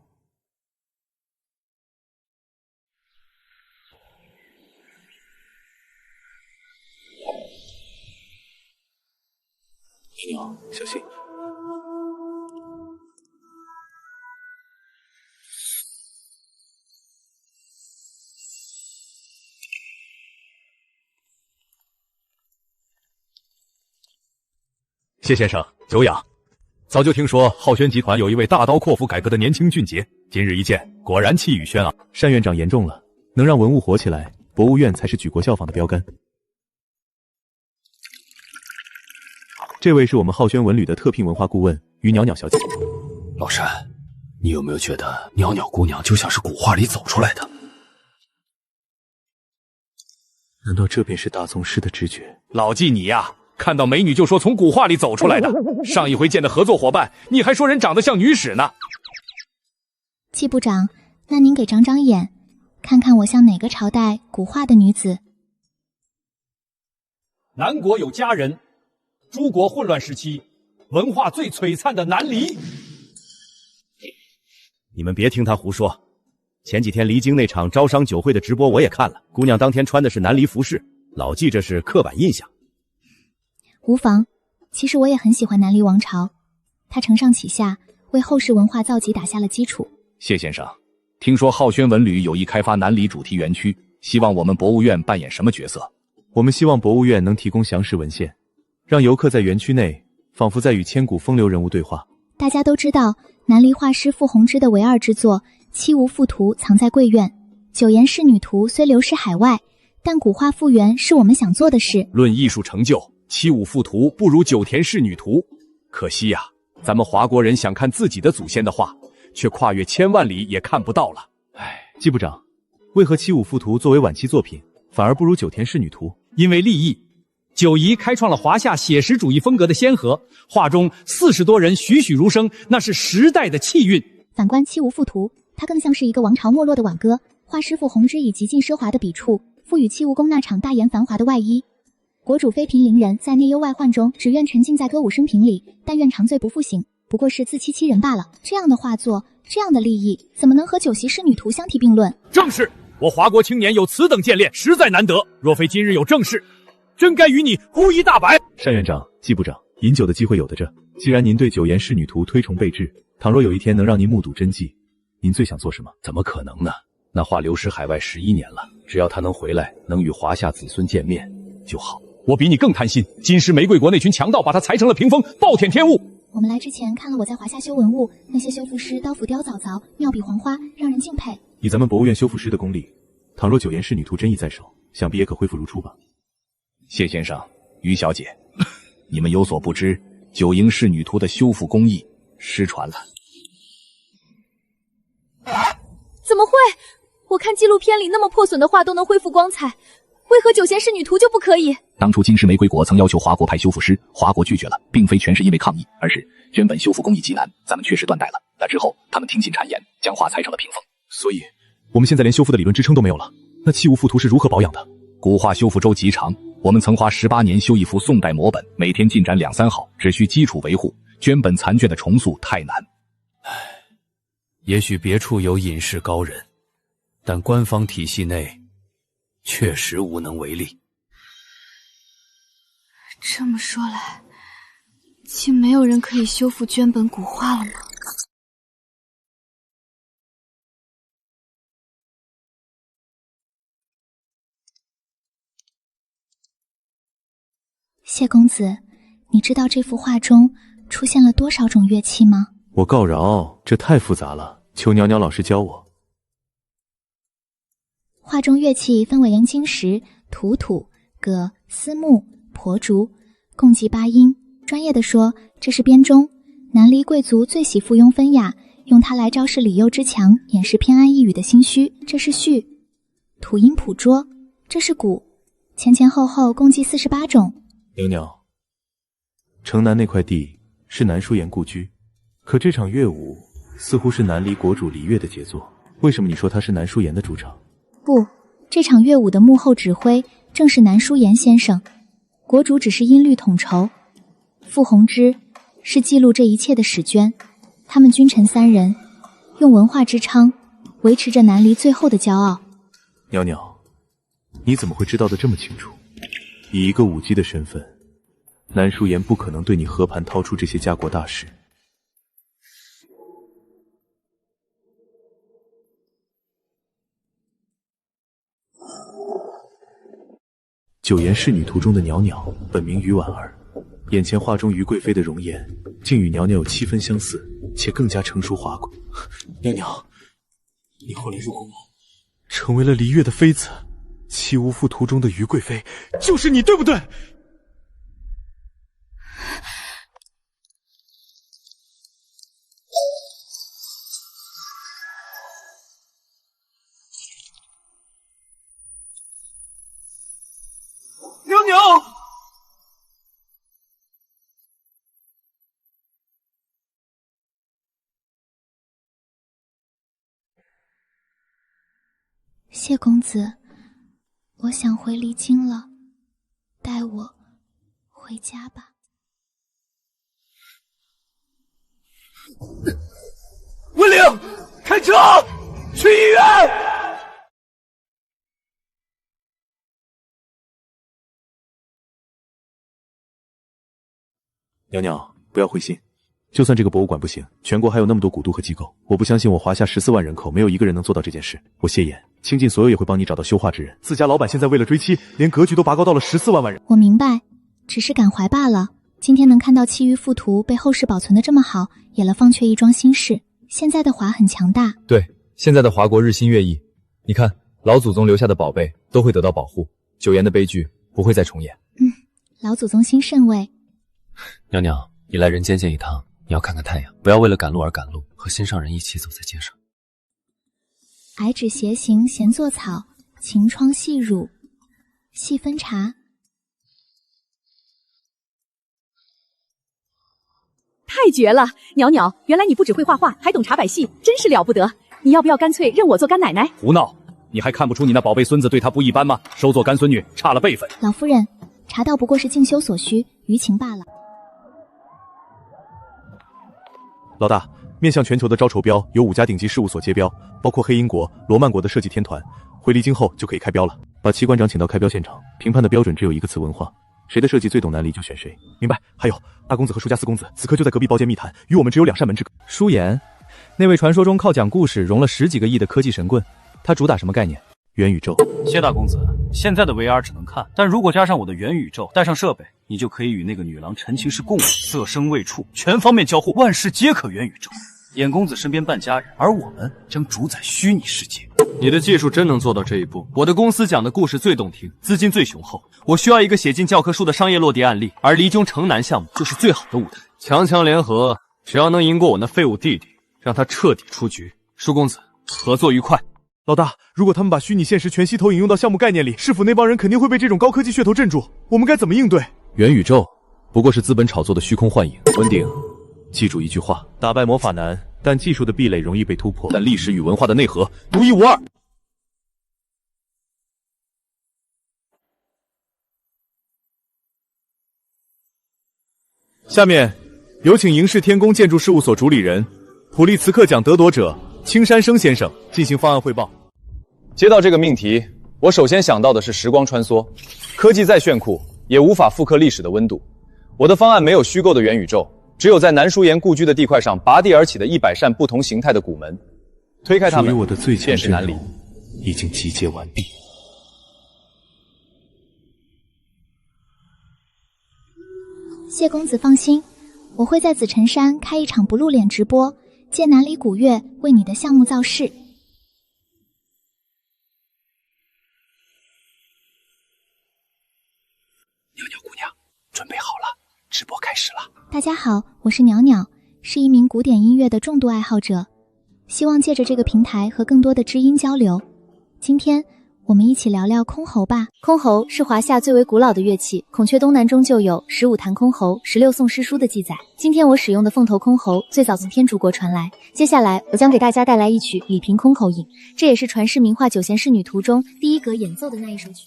袅，小心。谢先生，久仰。早就听说浩轩集团有一位大刀阔斧改革的年轻俊杰，今日一见，果然气宇轩昂。单院长言重了，能让文物活起来，博物院才是举国效仿的标杆。这位是我们浩轩文旅的特聘文化顾问于袅袅小姐。老山，你有没有觉得袅袅姑娘就像是古画里走出来的？难道这便是大宗师的直觉？老纪你呀，看到美女就说从古画里走出来的。上一回见的合作伙伴，你还说人长得像女史呢。季部长，那您给长长眼，看看我像哪个朝代古画的女子？南国有佳人，诸国混乱时期，文化最璀璨的南离。你们别听他胡说，前几天离京那场招商酒会的直播我也看了，姑娘当天穿的是南离服饰，老纪这是刻板印象。无妨，其实我也很喜欢南离王朝，它承上启下，为后世文化造极打下了基础。谢先生，听说浩轩文旅有意开发南离主题园区，希望我们博物院扮演什么角色？我们希望博物院能提供详实文献，让游客在园区内仿佛在与千古风流人物对话。大家都知道，南离画师傅鸿之的唯二之作《七无复图》藏在贵院，九言仕女图虽流失海外，但古画复原是我们想做的事。论艺术成就，七五复图不如九田仕女图。可惜呀，咱们华国人想看自己的祖先的画，却跨越千万里也看不到了。唉，季部长，为何七五复图作为晚期作品，反而不如九田仕女图？因为立意。九姨开创了华夏写实主义风格的先河，画中40多人栩栩如生，那是时代的气韵。反观七无复图，它更像是一个王朝没落的挽歌，画师傅鸿之以极尽奢华的笔触，赋予七无宫那场大言繁华的外衣。国主妃嫔伶人在内忧外患中，只愿沉浸在歌舞升平里，但愿长醉不复醒，不过是自欺欺人罢了。这样的画作，这样的立意，怎么能和九席仕女图相提并论？正是，我华国青年有此等见练，实在难得。若非今日有正事，真该与你孤一大白。单院长、季部长，饮酒的机会有的这。既然您对九言仕女图推崇备至，倘若有一天能让您目睹真迹，您最想做什么？怎么可能呢？那画流失海外11年了，只要他能回来，能与华夏子孙见面就好。我比你更贪心，金狮玫瑰国那群强盗把他裁成了屏风，暴殄天物。我们来之前看了我在华夏修文物，那些修复师刀斧雕凿凿，妙笔黄花，让人敬佩。以咱们博物院修复师的功力，倘若九言仕女图真意在手，想必也可恢复如初吧。谢先生、于小姐，你们有所不知，九营仕女图的修复工艺失传了。怎么会？我看纪录片里那么破损的画都能恢复光彩，为何九贤仕女图就不可以？当初金狮玫瑰国曾要求华国派修复师，华国拒绝了，并非全是因为抗议，而是原本修复工艺极难，咱们确实断代了。那之后，他们听信谗言，将画裁成了屏风。所以，我们现在连修复的理论支撑都没有了。那七无复图是如何保养的？古画修复周极长，我们曾花18年修一幅宋代摹本，每天进展2、3号，只需基础维护，捐本残卷的重塑太难。也许别处有隐士高人，但官方体系内确实无能为力。这么说来，竟没有人可以修复捐本古画了吗？谢公子，你知道这幅画中出现了多少种乐器吗？我告饶，这太复杂了，求袅袅老师教我。画中乐器分为阳金石、土土、葛、丝木、婆竹，共计8音。专业的说，这是编钟。南离贵族最喜附庸风雅，用它来昭示礼幼之强，掩饰偏安一隅的心虚。这是序。土音谱桌，这是鼓。前前后后共计48种。袅袅，城南那块地是南书言故居，可这场乐舞似乎是南离国主黎月的杰作，为什么你说它是南书言的主场？不，这场乐舞的幕后指挥正是南书言先生，国主只是音律统筹，傅鸿之是记录这一切的史娟。他们君臣3人用文化之昌维持着南离最后的骄傲。袅袅，你怎么会知道的这么清楚？以一个舞姬的身份，南书言不可能对你和盘掏出这些家国大事。九言仕女图中的袅袅本名于婉儿，眼前画中于贵妃的容颜竟与袅袅有7分相似，且更加成熟华贵。袅袅，你后来入宫了？成为了离月的妃子。弃无父途中的于贵妃，就是你，对不对？娘娘，谢公子，我想回离京了，带我回家吧。文玲，开车去医院。娘娘，不要灰心，就算这个博物馆不行，全国还有那么多古都和机构，我不相信我华夏14万人口没有一个人能做到这件事。我谢言，倾尽所有也会帮你找到修化之人。自家老板现在为了追妻，连格局都拔高到了14万人。我明白，只是感怀罢了。今天能看到其余附图被后世保存的这么好，也了方却一桩心事。现在的华很强大，对，现在的华国日新月异。你看，老祖宗留下的宝贝都会得到保护，九岩的悲剧不会再重演。老祖宗心甚慰。娘娘，你来人间见一趟，你要看看太阳，不要为了赶路而赶路，和心上人一起走在街上。矮指斜行闲作草，晴窗细乳细分茶。太绝了！袅袅，原来你不只会画画，还懂茶百戏，真是了不得！你要不要干脆认我做干奶奶？胡闹！你还看不出你那宝贝孙子对他不一般吗？收做干孙女，差了辈分。老夫人，茶道不过是进修所需，余情罢了。老大，面向全球的招筹标由5家顶级事务所接标，包括黑鹰国、罗曼国的设计天团。回离京后就可以开标了。把戚馆长请到开标现场，评判的标准只有一个词：文化。谁的设计最懂南离就选谁。明白？还有，大公子和舒家四公子此刻就在隔壁包间密谈，与我们只有2扇门之隔。舒言，那位传说中靠讲故事融了10几个亿的科技神棍，他主打什么概念？元宇宙。谢大公子，现在的 VR 只能看，但如果加上我的元宇宙，带上设备，你就可以与那个女郎陈情式共舞，色声味触，全方面交互，万事皆可元宇宙。衍公子身边伴家人，而我们将主宰虚拟世界。你的技术真能做到这一步？我的公司讲的故事最动听，资金最雄厚，我需要一个写进教科书的商业落地案例，而离京城南项目就是最好的舞台。强强联合，只要能赢过我那废物弟弟，让他彻底出局。舒公子，合作愉快。老大，如果他们把虚拟现实全息投影用到项目概念里，市府那帮人肯定会被这种高科技噱头镇住，我们该怎么应对？元宇宙不过是资本炒作的虚空幻影。文鼎，记住一句话：打败魔法难，但技术的壁垒容易被突破，但历史与文化的内核独一无二。下面有请迎世天宫建筑事务所主理人、普利茨克奖得夺者青山生先生进行方案汇报。接到这个命题，我首先想到的是时光穿梭。科技再炫酷，也无法复刻历史的温度。我的方案没有虚构的元宇宙，只有在南书岩故居的地块上拔地而起的100扇不同形态的古门。推开它们，属于我的最强便是南离。已经集结完毕。谢公子放心，我会在紫辰山开一场不露脸直播，借南离古乐为你的项目造势。袅袅姑娘，准备好了，直播开始了。大家好，我是袅袅，是一名古典音乐的重度爱好者，希望借着这个平台和更多的知音交流。今天我们一起聊聊箜篌吧。箜篌是华夏最为古老的乐器，孔雀东南中就有15弹箜篌、16颂诗书的记载。今天我使用的凤头箜篌最早从天竺国传来。接下来我将给大家带来一曲《李瓶箜篌引》，这也是传世名画《九弦仕女图》中第一格演奏的那一首曲。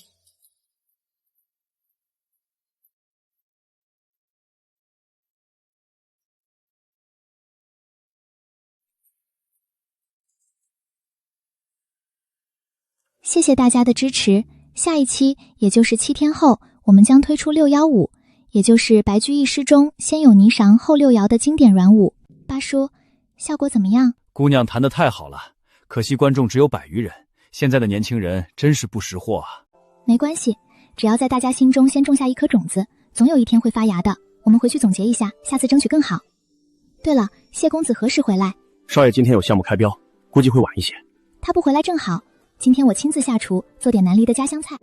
谢谢大家的支持，下一期也就是7天后，我们将推出615，也就是白居易诗中先有霓裳后六爻的经典软舞。八叔，效果怎么样？姑娘弹得太好了，可惜观众只有100余人，现在的年轻人真是不识货啊。没关系，只要在大家心中先种下一颗种子，总有一天会发芽的。我们回去总结一下，下次争取更好。对了，谢公子何时回来？少爷今天有项目开标，估计会晚一些。他不回来正好，今天我亲自下厨，做点南离的家乡菜。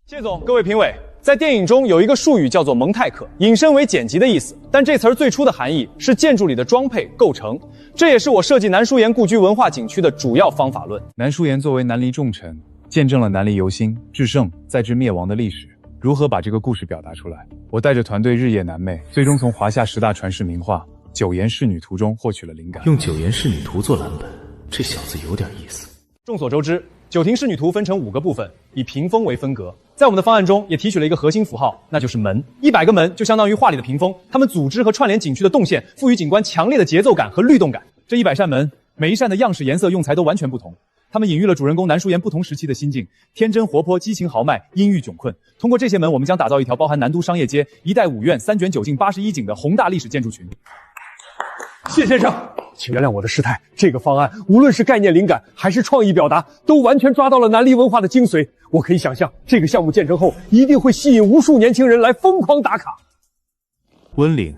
谢总，各位评委，在电影中有一个术语叫做蒙太克，引申为剪辑的意思，但这词儿最初的含义是建筑里的装配构成，这也是我设计南书岩故居文化景区的主要方法论。南书岩作为南离重臣，见证了南离由兴至盛再至灭亡的历史。如何把这个故事表达出来？我带着团队日夜难寐，最终从华夏10大传世名画《九岩仕女图》中获取了灵感。用《九岩仕女图》做蓝本，这小子有点意思。众所周知，九庭仕女图分成5个部分，以屏风为分隔。在我们的方案中也提取了一个核心符号，那就是门。100个门就相当于画里的屏风，它们组织和串联景区的动线，赋予景观强烈的节奏感和律动感。这100扇门，每一扇的样式、颜色、用材都完全不同。他们隐喻了主人公南书岩不同时期的心境，天真活泼、激情豪迈、阴郁窘困。通过这些门，我们将打造一条包含南都商业街、一带5院、3卷9径、81景的宏大历史建筑群。谢先生，请原谅我的失态。这个方案无论是概念灵感还是创意表达，都完全抓到了南离文化的精髓。我可以想象，这个项目建成后，一定会吸引无数年轻人来疯狂打卡。温岭，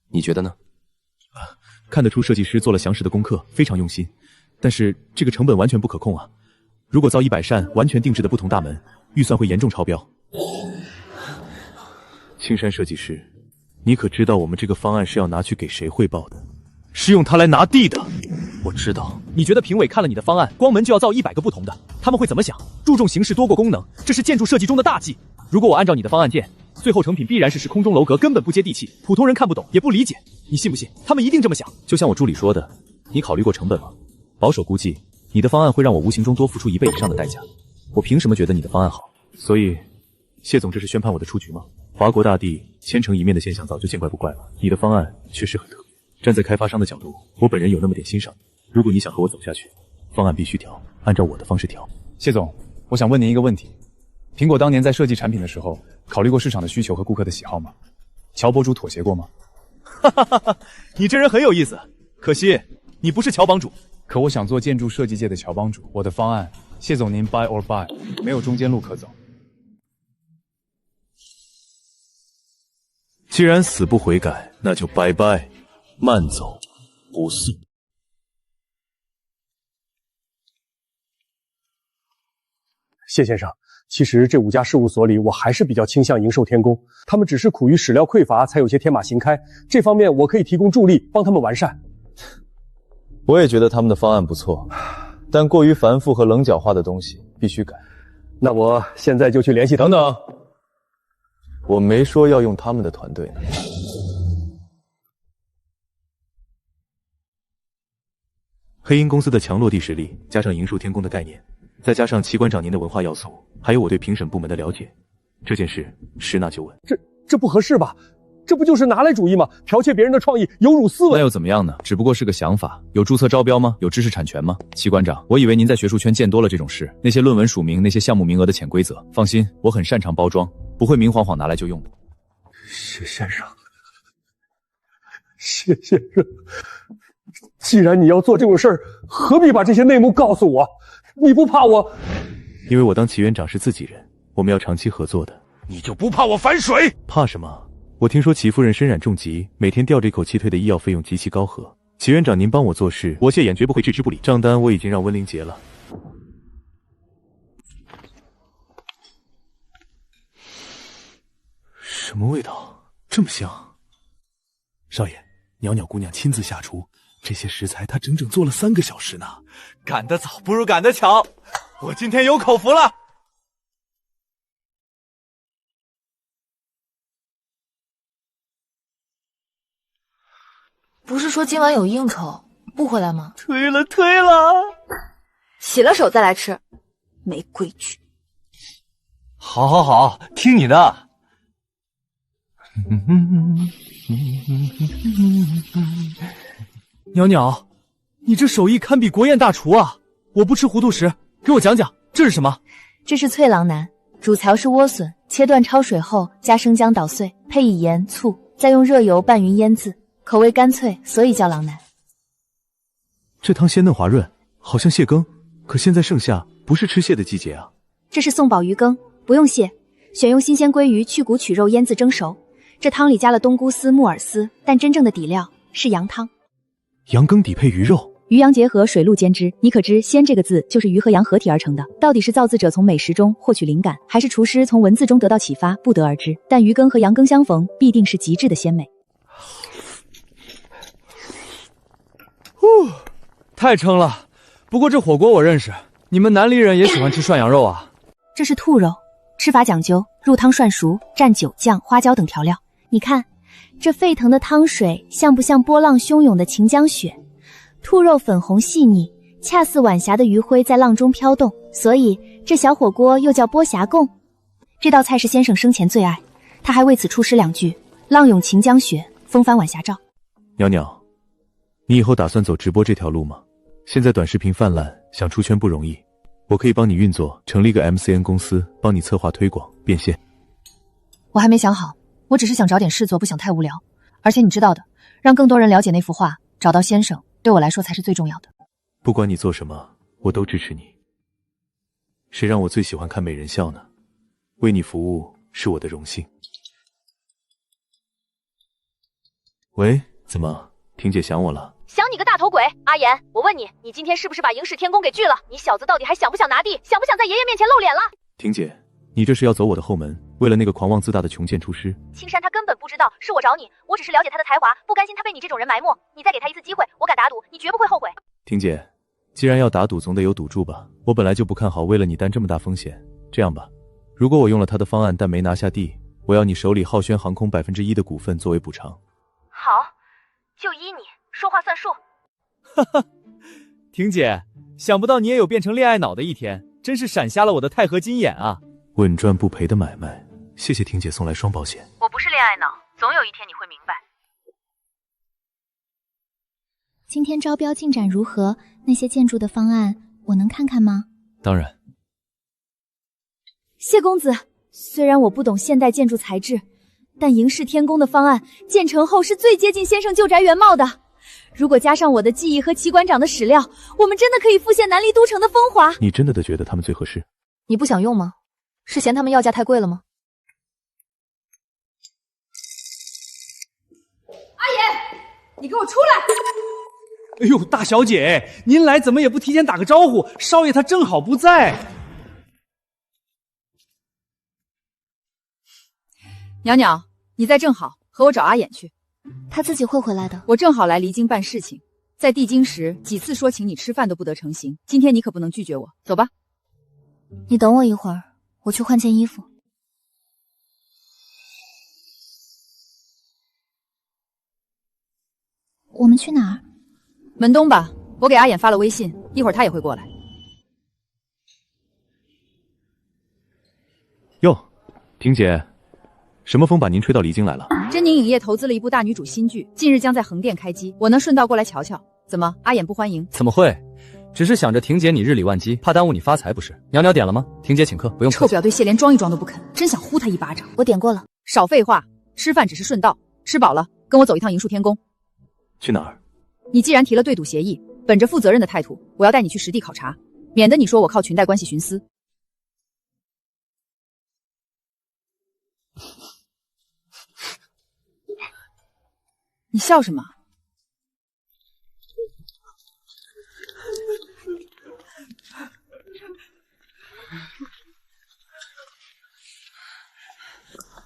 你觉得呢？看得出设计师做了详实的功课，非常用心。但是这个成本完全不可控啊！如果造100扇完全定制的不同大门，预算会严重超标。青山设计师，你可知道我们这个方案是要拿去给谁汇报的？是用它来拿地的。我知道。你觉得评委看了你的方案，光门就要造100个不同的，他们会怎么想？注重形式多过功能，这是建筑设计中的大忌。如果我按照你的方案建，最后成品必然是空中楼阁，根本不接地气，普通人看不懂也不理解。你信不信？他们一定这么想。就像我助理说的，你考虑过成本吗？保守估计，你的方案会让我无形中多付出1倍以上的代价。我凭什么觉得你的方案好？所以，谢总这是宣判我的出局吗？华国大地千城一面的现象早就见怪不怪了，你的方案确实很特别。站在开发商的角度，我本人有那么点欣赏。如果你想和我走下去，方案必须调，按照我的方式调。谢总，我想问您一个问题：苹果当年在设计产品的时候，考虑过市场的需求和顾客的喜好吗？乔博主妥协过吗？哈哈哈哈，你这人很有意思，可惜你不是乔帮主。可我想做建筑设计界的乔帮主，我的方案，谢总您 buy or buy， 没有中间路可走。既然死不悔改，那就拜拜，慢走不送。谢先生，其实这5家事务所里，我还是比较倾向营寿天宫，他们只是苦于史料匮乏，才有些天马行开。这方面我可以提供助力，帮他们完善。我也觉得他们的方案不错，但过于繁复和棱角化的东西必须改。那我现在就去联系他。等等，我没说要用他们的团队呢。黑鹰公司的强落地实力，加上营寿天宫的概念，再加上齐馆长您的文化要素，还有我对评审部门的了解，这件事十拿9稳。这不合适吧？这不就是拿来主义吗？剽窃别人的创意，有辱斯文。那又怎么样呢？只不过是个想法。有注册招标吗？有知识产权吗？齐馆长，我以为您在学术圈见多了这种事，那些论文署名，那些项目名额的潜规则。放心，我很擅长包装，不会明晃晃拿来就用的。谢先生，谢先生，既然你要做这种事儿，何必把这些内幕告诉我？你不怕我？因为我当齐园长是自己人，我们要长期合作的。你就不怕我反水？怕什么？我听说齐夫人身染重疾，每天吊着一口气退的医药费用极其高额。齐园长，您帮我做事，我谢眼绝不会置之不理。账单我已经让温玲结了。什么味道？这么香？少爷，袅袅姑娘亲自下厨，这些食材她整整做了3个小时呢。赶得早不如赶得巧，我今天有口福了。不是说今晚有应酬，不回来吗？推了，洗了手再来吃，没规矩。好，听你的。袅袅，你这手艺堪比国宴大厨啊！我不吃糊涂食，给我讲讲这是什么？这是脆狼腩，主材是莴笋，切断焯水后加生姜捣碎，配以盐、醋，再用热油拌匀腌制，口味干脆，所以叫狼腩。这汤鲜嫩滑润，好像蟹羹，可现在盛夏，不是吃蟹的季节啊。这是宋宝鱼羹，不用蟹，选用新鲜鲑鱼去骨取肉腌制蒸熟。这汤里加了冬菇丝、木耳丝，但真正的底料是羊汤。羊羹底配鱼肉，鱼羊结合，水陆兼之。你可知鲜这个字就是鱼和羊合体而成的？到底是造字者从美食中获取灵感，还是厨师从文字中得到启发，不得而知。但鱼羹和羊羹相逢，必定是极致的鲜美。太撑了。不过这火锅我认识，你们南离人也喜欢吃涮羊肉啊？这是兔肉，吃法讲究，入汤涮熟，蘸酒酱、花椒等调料。你看，这沸腾的汤水像不像波浪汹涌的秦江雪？兔肉粉红细腻，恰似晚霞的余晖在浪中飘动，所以这小火锅又叫波霞贡。这道菜是先生生前最爱，他还为此出诗2句：浪涌秦江雪，风帆晚霞照。袅袅，你以后打算走直播这条路吗？现在短视频泛滥，想出圈不容易，我可以帮你运作，成立个 MCN 公司，帮你策划推广变现。我还没想好，我只是想找点事做，不想太无聊。而且你知道的，让更多人了解那幅画，找到先生，对我来说才是最重要的。不管你做什么，我都支持你。谁让我最喜欢看美人笑呢？为你服务是我的荣幸。喂，怎么，婷姐想我了？想你个大头鬼！阿言，我问你，你今天是不是把营氏天宫给拒了？你小子到底还想不想拿地？想不想在爷爷面前露脸了？婷姐，你这是要走我的后门，为了那个狂妄自大的穷贱出师？青山他根本不知道是我找你，我只是了解他的才华，不甘心他被你这种人埋没。你再给他一次机会，我敢打赌，你绝不会后悔。婷姐，既然要打赌，总得有赌注吧？我本来就不看好为了你担这么大风险。这样吧，如果我用了他的方案但没拿下地，我要你手里浩轩航空1%的股份作为补偿。好，就依你，说话算数。哈哈，婷姐，想不到你也有变成恋爱脑的一天，真是闪瞎了我的钛合金眼啊！稳赚不赔的买卖，谢谢婷姐送来双保险。我不是恋爱脑，总有一天你会明白。今天招标进展如何？那些建筑的方案我能看看吗？当然。谢公子，虽然我不懂现代建筑材质，但营氏天宫的方案建成后是最接近先生旧宅原貌的。如果加上我的记忆和齐馆长的史料，我们真的可以复现南离都城的风华。你真的觉得他们最合适？你不想用吗？是嫌他们要价太贵了吗？阿言，你给我出来！哎呦，大小姐，您来怎么也不提前打个招呼？少爷他正好不在。袅袅，你在正好，和我找阿衍去。他自己会回来的。我正好来离京办事情，在帝京时几次说请你吃饭都不得成行，今天你可不能拒绝我。走吧。你等我一会儿，我去换件衣服。我们去哪儿？门东吧，我给阿衍发了微信，一会儿他也会过来。哟，婷姐，什么风把您吹到离京来了？真宁影业投资了一部大女主新剧，近日将在横店开机，我能顺道过来瞧瞧。怎么，阿衍不欢迎？怎么会？只是想着婷姐你日理万机，怕耽误你发财不是？袅袅点了吗？婷姐请客，不用客气。臭表对蟹连装一装都不肯，真想呼他一巴掌。我点过了。少废话，吃饭只是顺道，吃饱了跟我走一趟银树天宫。去哪儿？你既然提了对赌协议，本着负责任的态度，我要带你去实地考察，免得你说我靠裙带关系徇私。你笑什么？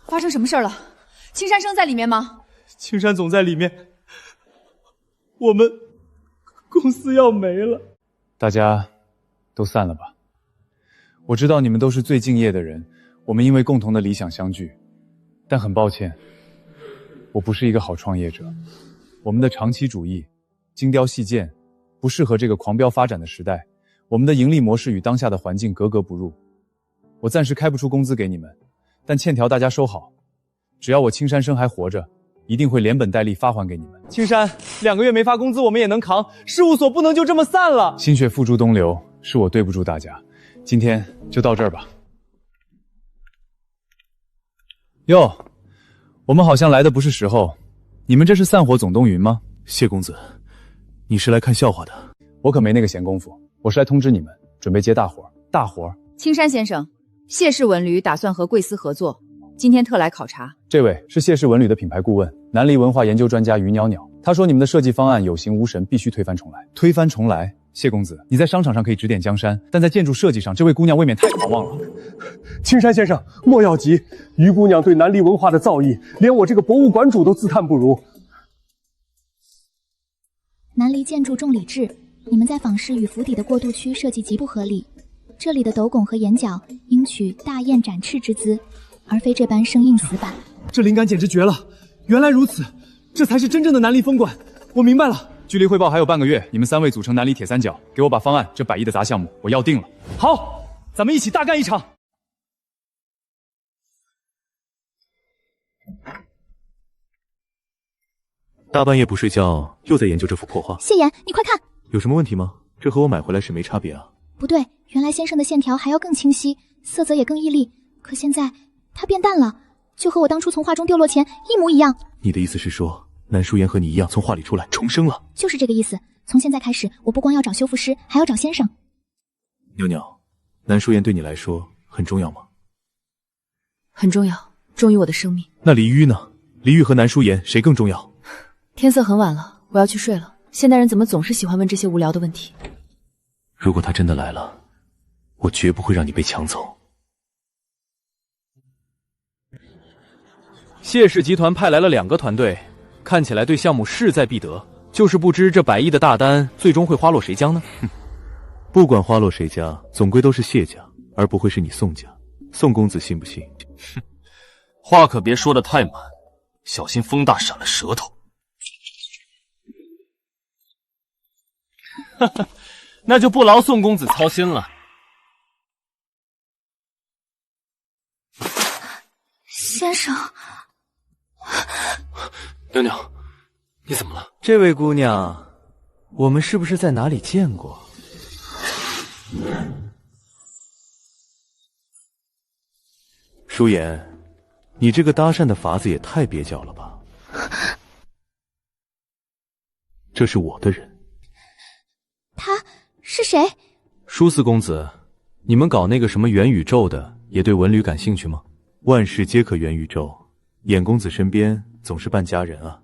发生什么事了？青山生在里面吗？青山总在里面，我们公司要没了。大家都散了吧。我知道你们都是最敬业的人，我们因为共同的理想相聚，但很抱歉，我不是一个好创业者。我们的长期主义精雕细剑，不适合这个狂飙发展的时代。我们的盈利模式与当下的环境格格不入。我暂时开不出工资给你们，但欠条大家收好，只要我青山生还活着，一定会连本带利发还给你们。青山，2个月没发工资我们也能扛，事务所不能就这么散了。心血付诸东流，是我对不住大家，今天就到这儿吧。哟，我们好像来的不是时候，你们这是散伙总动员吗？谢公子，你是来看笑话的？我可没那个闲工夫，我是来通知你们，准备接大活。大活。青山先生，谢氏文旅打算和贵司合作，今天特来考察。这位是谢氏文旅的品牌顾问，南离文化研究专家于袅袅，他说你们的设计方案有形无神，必须推翻重来。推翻重来？谢公子，你在商场上可以指点江山，但在建筑设计上，这位姑娘未免太狂妄了。青山先生，莫要急，于姑娘对南离文化的造诣，连我这个博物馆主都自叹不如。南离建筑重礼制，你们在坊室与府邸的过渡区设计极不合理。这里的斗拱和檐角应取大雁展翅之姿，而非这般生硬死板。这灵感简直绝了！原来如此，这才是真正的南离风馆。我明白了。距离汇报还有半个月，你们3位组成南离铁三角，给我把方案这100亿的杂项目我要定了。好，咱们一起大干一场。大半夜不睡觉，又在研究这幅破画。谢言，你快看，有什么问题吗？这和我买回来时没差别啊。不对，原来先生的线条还要更清晰，色泽也更屹立，可现在它变淡了，就和我当初从画中丢落前一模一样。你的意思是说，南书言和你一样从画里出来重生了？就是这个意思。从现在开始，我不光要找修复师，还要找先生。妞妞，南书言对你来说很重要吗？很重要，重于我的生命。那离玉呢？离玉和南书言谁更重要？天色很晚了，我要去睡了。现代人怎么总是喜欢问这些无聊的问题？如果他真的来了，我绝不会让你被抢走。谢氏集团派来了2个团队，看起来对项目势在必得，就是不知这100亿的大单最终会花落谁家呢？哼，不管花落谁家，总归都是谢家，而不会是你宋家。宋公子信不信？哼，话可别说得太满，小心风大闪了舌头。哈哈，那就不劳宋公子操心了。先生，妞妞，你怎么了？这位姑娘，我们是不是在哪里见过？舒言，你这个搭讪的法子也太蹩脚了吧！这是我的人。他是谁？舒四公子，你们搞那个什么元宇宙的，也对文旅感兴趣吗？万事皆可元宇宙，衍公子身边总是伴佳人啊。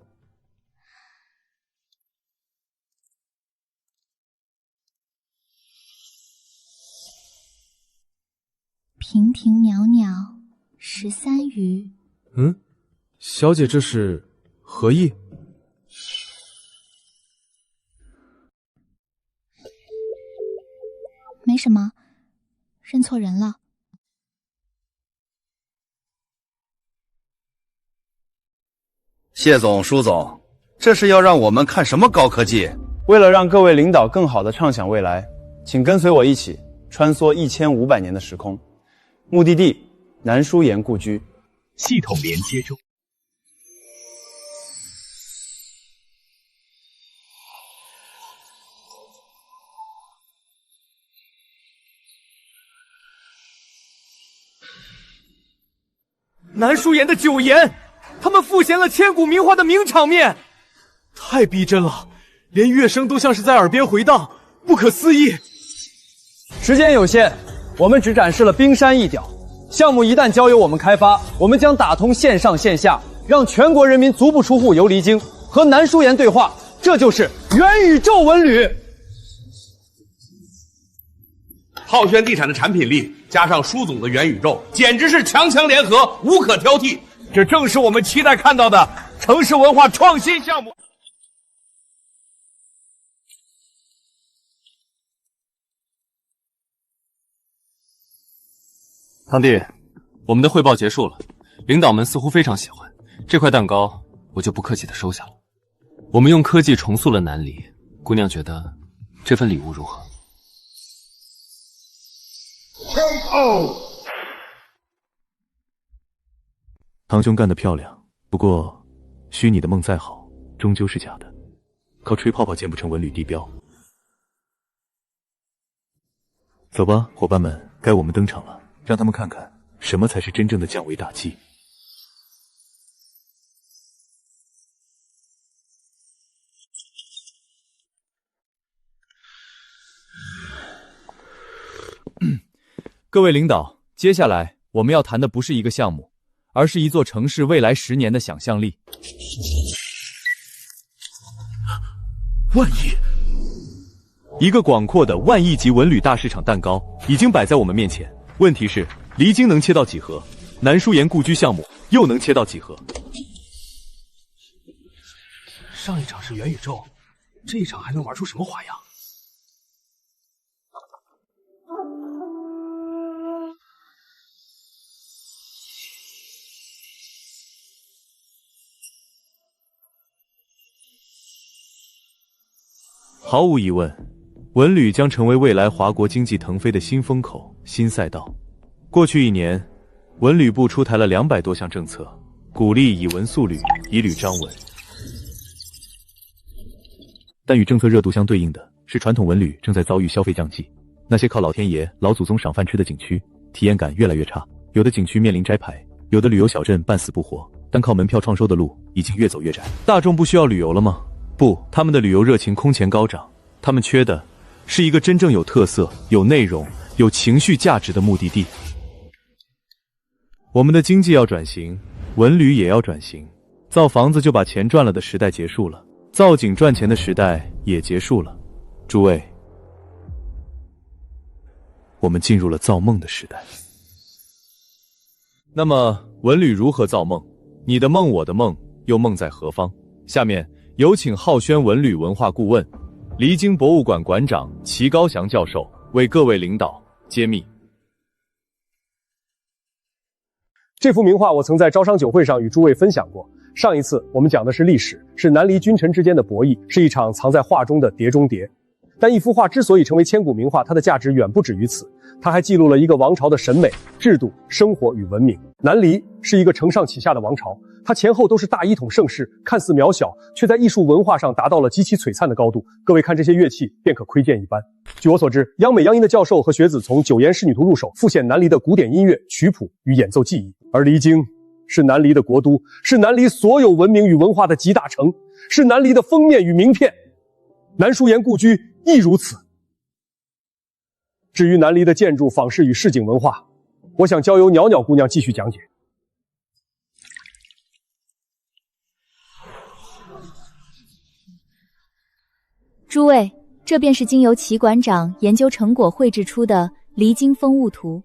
亭亭袅袅13余。小姐这是何意？没什么，认错人了。谢总、舒总，这是要让我们看什么高科技？为了让各位领导更好地畅想未来，请跟随我一起穿梭1500年的时空，目的地南书言故居。系统连接中。南书言的九言，他们复现了千古名画的名场面，太逼真了，连乐声都像是在耳边回荡，不可思议。时间有限，我们只展示了冰山一角，项目一旦交由我们开发，我们将打通线上线下，让全国人民足不出户游离京，和南书言对话，这就是元宇宙文旅。浩轩地产的产品力加上舒总的元宇宙，简直是强强联合，无可挑剔。这正是我们期待看到的城市文化创新项目。堂弟，我们的汇报结束了，领导们似乎非常喜欢这块蛋糕，我就不客气的收下了。我们用科技重塑了南离，姑娘觉得这份礼物如何？堂兄干得漂亮，不过虚拟的梦再好，终究是假的，靠吹泡泡建不成文旅地标。走吧，伙伴们，该我们登场了，让他们看看什么才是真正的降维打击。各位领导，接下来我们要谈的不是一个项目，而是一座城市未来10年的想象力。万亿！一个广阔的万亿级文旅大市场蛋糕已经摆在我们面前。问题是，离京能切到几何？南书岩故居项目又能切到几何？上一场是元宇宙，这一场还能玩出什么花样？毫无疑问，文旅将成为未来华国经济腾飞的新风口、新赛道。过去1年，文旅部出台了200多项政策，鼓励以文塑旅，以旅彰文。但与政策热度相对应的是，传统文旅正在遭遇消费降级。那些靠老天爷、老祖宗赏饭吃的景区，体验感越来越差。有的景区面临摘牌，有的旅游小镇半死不活，单靠门票创收的路已经越走越窄。大众不需要旅游了吗？不，他们的旅游热情空前高涨，他们缺的是一个真正有特色、有内容、有情绪价值的目的地。我们的经济要转型，文旅也要转型。造房子就把钱赚了的时代结束了，造景赚钱的时代也结束了。诸位，我们进入了造梦的时代。那么，文旅如何造梦？你的梦，我的梦，又梦在何方？下面有请浩轩文旅文化顾问、离京博物馆馆长齐高翔教授为各位领导揭秘。这幅名画我曾在招商酒会上与诸位分享过。上一次我们讲的是历史，是南离君臣之间的博弈，是一场藏在画中的碟中谍。但一幅画之所以成为千古名画，它的价值远不止于此，它还记录了一个王朝的审美、制度、生活与文明。南离是一个承上启下的王朝，它前后都是大一统盛世，看似渺小，却在艺术文化上达到了极其璀璨的高度。各位看这些乐器，便可窥见一斑。据我所知，央美央音的教授和学子从九岩仕女图入手，复现南离的古典音乐、曲谱与演奏技艺。而离京是南离的国都，是南离所有文明与文化的集大成，是南离的封面与名片。南书岩故居亦如此。至于南离的建筑、仿饰与市井文化，我想交由袅袅姑娘继续讲解。诸位，这便是经由齐馆长研究成果绘制出的离京风物图。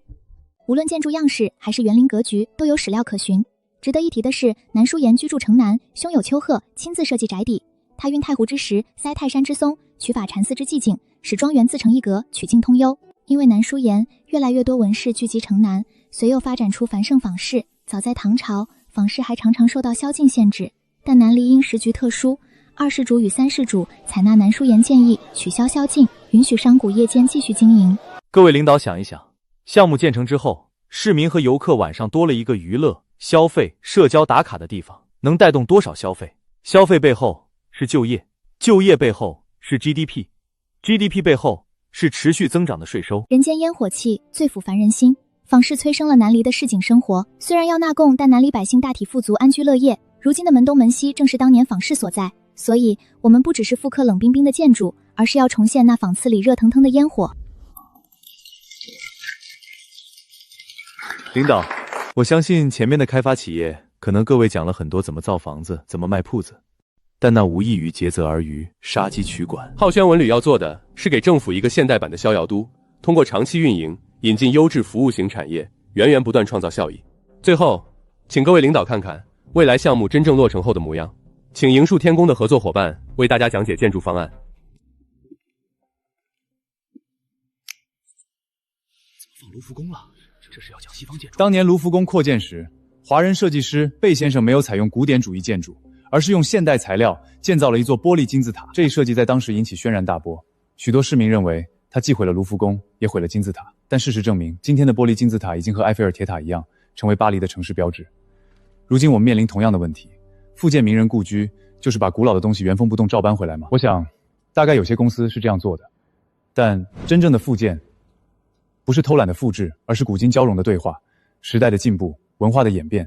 无论建筑样式还是园林格局，都有史料可循。值得一提的是，南书岩居住城南，兄友丘壑亲自设计宅邸，他运太湖之石，塞泰山之松，取法禅寺之寂静，使庄园自成一格，曲径通幽。因为南书岩越来越多文士聚集城南，遂又发展出繁盛坊市。早在唐朝，坊市还常常受到宵禁限制，但南离因时局特殊，2世主与3世主采纳南书岩建议，取消宵禁，允许商贾夜间继续经营。各位领导想一想，项目建成之后，市民和游客晚上多了一个娱乐、消费、社交打卡的地方，能带动多少消费？消费背后是就业，就业背后是 GDP 背后是持续增长的税收。人间烟火气最抚凡人心，坊市催生了南离的市井生活。虽然要纳贡，但南离百姓大体富足，安居乐业。如今的门东门西正是当年坊市所在，所以我们不只是复刻冷冰冰的建筑，而是要重现那坊次里热腾腾的烟火。领导，我相信前面的开发企业，可能各位讲了很多怎么造房子，怎么卖铺子，但那无异于竭泽而渔，杀鸡取卵。浩轩文旅要做的是给政府一个现代版的逍遥都，通过长期运营，引进优质服务型产业，源源不断创造效益。最后，请各位领导看看未来项目真正落成后的模样，请银树天宫的合作伙伴为大家讲解建筑方案。怎么放卢浮宫了？这是要讲西方建筑。当年卢浮宫扩建时，华人设计师贝先生没有采用古典主义建筑，而是用现代材料建造了一座玻璃金字塔。这一设计在当时引起轩然大波，许多市民认为它既毁了卢浮宫，也毁了金字塔。但事实证明，今天的玻璃金字塔已经和埃菲尔铁塔一样，成为巴黎的城市标志。如今我们面临同样的问题，复建名人故居就是把古老的东西原封不动照搬回来吗？我想，大概有些公司是这样做的，但真正的复建不是偷懒的复制，而是古今交融的对话。时代的进步，文化的演变，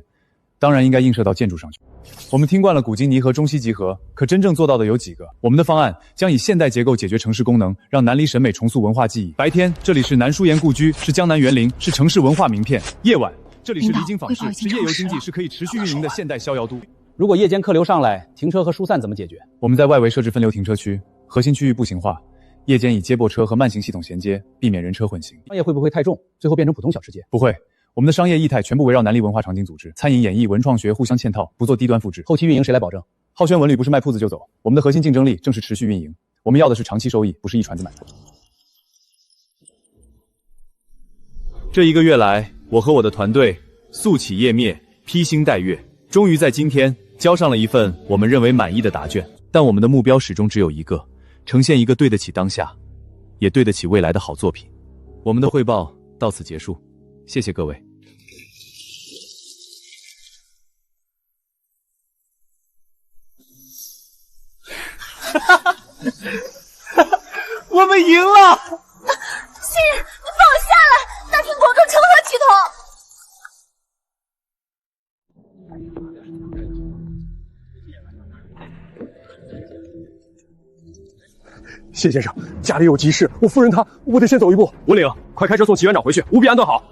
当然应该映射到建筑上去。我们听惯了古今泥和中西结合，可真正做到的有几个？我们的方案将以现代结构解决城市功能，让南离审美重塑文化记忆。白天，这里是南书岩故居，是江南园林，是城市文化名片；夜晚，这里是离京坊市，是夜游经济，是可以持续运营的现代逍遥都。如果夜间客流上来，停车和疏散怎么解决？我们在外围设置分流停车区，核心区域步行化，夜间以接驳车和慢行系统衔接，避免人车混行。商业会不会太重，最后变成普通小吃街？不会，我们的商业业态全部围绕南离文化场景组织，餐饮、演艺、文创学互相嵌套，不做低端复制。后期运营谁来保证？浩轩文旅不是卖铺子就走，我们的核心竞争力正是持续运营。我们要的是长期收益，不是一船子买卖。这1个月来，我和我的团队速起页面，披星戴月，终于在今天交上了一份我们认为满意的答卷。但我们的目标始终只有一个，呈现一个对得起当下，也对得起未来的好作品。我们的汇报到此结束，谢谢各位。我们赢了！信任，你放我下来！大庭广众，成何体统？谢先生，家里有急事，我夫人她，我得先走一步。吴岭，快开车送齐园长回去，务必安顿好。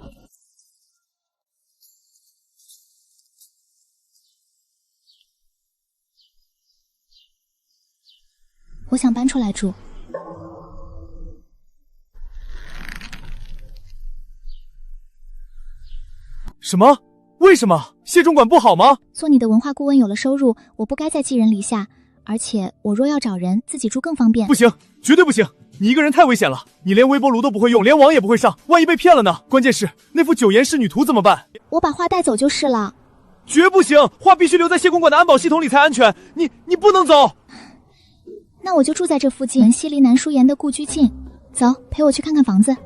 我想搬出来住。什么？为什么？谢总管不好吗？做你的文化顾问有了收入，我不该再寄人篱下，而且我若要找人，自己住更方便。不行，绝对不行！你一个人太危险了，你连微波炉都不会用，连网也不会上，万一被骗了呢？关键是那幅9颜仕女图怎么办？我把画带走就是了。绝不行，画必须留在谢公馆的安保系统里才安全。你不能走。那我就住在这附近，西离南书言的故居近。走，陪我去看看房子。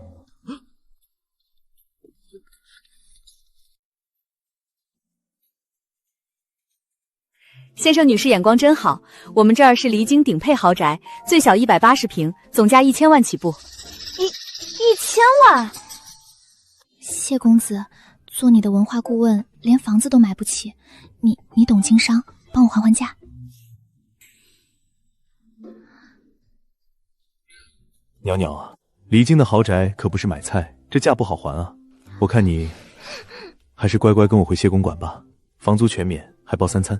先生女士眼光真好，我们这儿是离京顶配豪宅，最小180平，总价1000万起步。1000万？谢公子，做你的文化顾问，连房子都买不起，你懂经商，帮我还还价。袅袅啊，离京的豪宅可不是买菜，这价不好还啊！我看你还是乖乖跟我回谢公馆吧，房租全免，还包3餐。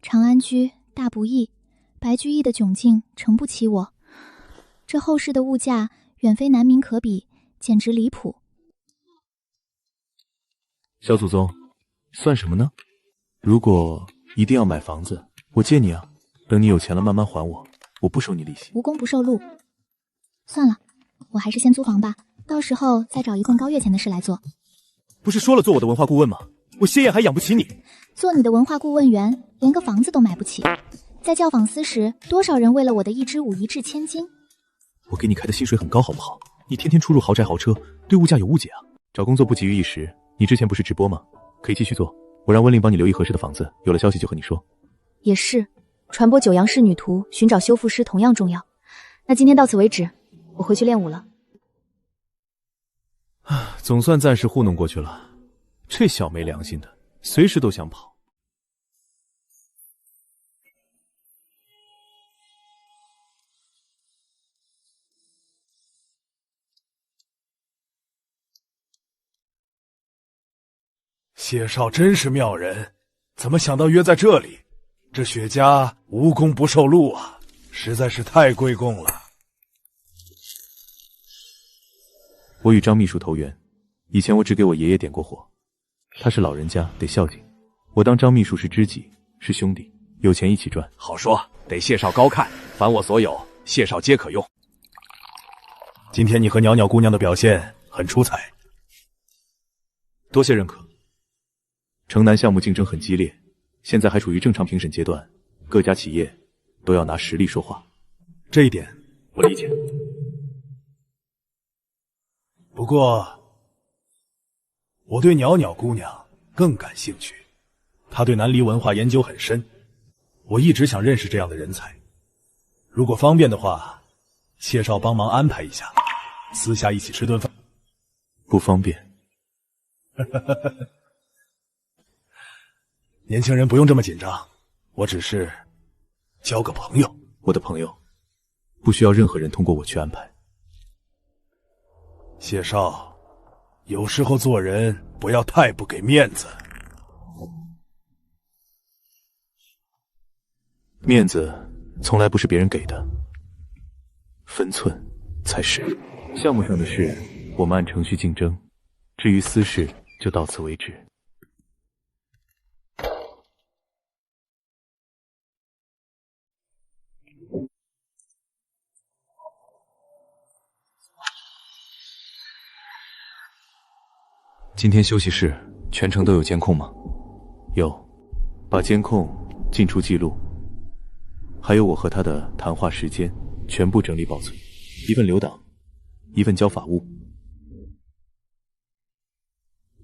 长安居大不易，白居易的窘境承不起我。这后世的物价远非南民可比，简直离谱。小祖宗，算什么呢？如果一定要买房子，我借你啊，等你有钱了慢慢还我，我不收你利息。无功不受禄。算了，我还是先租房吧，到时候再找一更高月钱的事来做。不是说了做我的文化顾问吗？我谢燕还养不起你。做你的文化顾问员，连个房子都买不起。在教坊司时，多少人为了我的一支舞一掷千金。我给你开的薪水很高好不好？你天天出入豪宅豪车，对物价有误解啊。找工作不急于一时，你之前不是直播吗？可以继续做，我让温令帮你留意合适的房子，有了消息就和你说。也是，传播9阳仕女图，寻找修复师同样重要。那今天到此为止，我回去练舞了。总算暂时糊弄过去了，这小没良心的，随时都想跑。谢少真是妙人，怎么想到约在这里？这雪家无功不受禄啊，实在是太归功了。我与张秘书投缘，以前我只给我爷爷点过火，他是老人家，得孝敬。我当张秘书是知己，是兄弟，有钱一起赚。好说，得谢少高看，凡我所有，谢少皆可用。今天你和袅袅姑娘的表现很出彩，多谢认可。城南项目竞争很激烈，现在还处于正常评审阶段，各家企业都要拿实力说话。这一点我理解。不过，我对袅袅姑娘更感兴趣，她对南离文化研究很深，我一直想认识这样的人才。如果方便的话，谢少帮忙安排一下，私下一起吃顿饭。不方便。年轻人不用这么紧张，我只是交个朋友。我的朋友不需要任何人通过我去安排。谢少，有时候做人不要太不给面子。面子从来不是别人给的，分寸才是。项目上的事，我们按程序竞争，至于私事，就到此为止。今天休息室全程都有监控吗？有，把监控进出记录，还有我和他的谈话时间，全部整理保存，一份留档，一份交法务。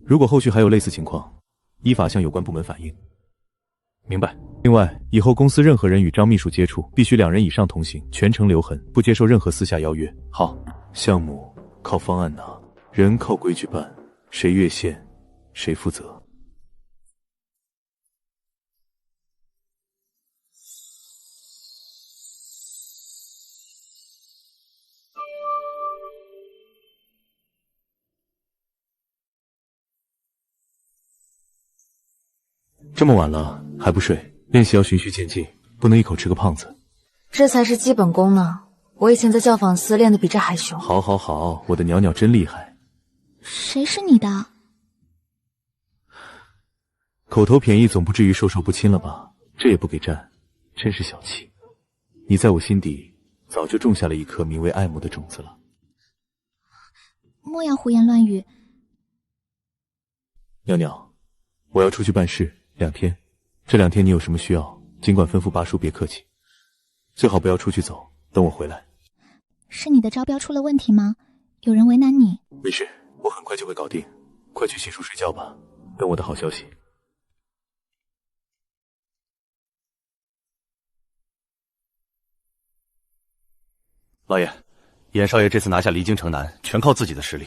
如果后续还有类似情况，依法向有关部门反映。明白。另外，以后公司任何人与张秘书接触，必须2人以上同行，全程留痕，不接受任何私下邀约。好，项目靠方案拿，人靠规矩办，谁越线，谁负责。这么晚了还不睡？练习要循序渐进，不能一口吃个胖子。这才是基本功呢。我以前在教坊司练的比这还凶。好好好，我的袅袅真厉害。谁是你的？口头便宜总不至于授受不亲了吧？这也不给占，真是小气。你在我心底早就种下了一颗名为爱慕的种子了。莫要胡言乱语。袅袅，我要出去办事2天，这2天你有什么需要，尽管吩咐八叔，别客气。最好不要出去走，等我回来。是你的招标出了问题吗？有人为难你？没事，我很快就会搞定。快去洗漱睡觉吧，等我的好消息。老爷，严少爷这次拿下离京城南，全靠自己的实力。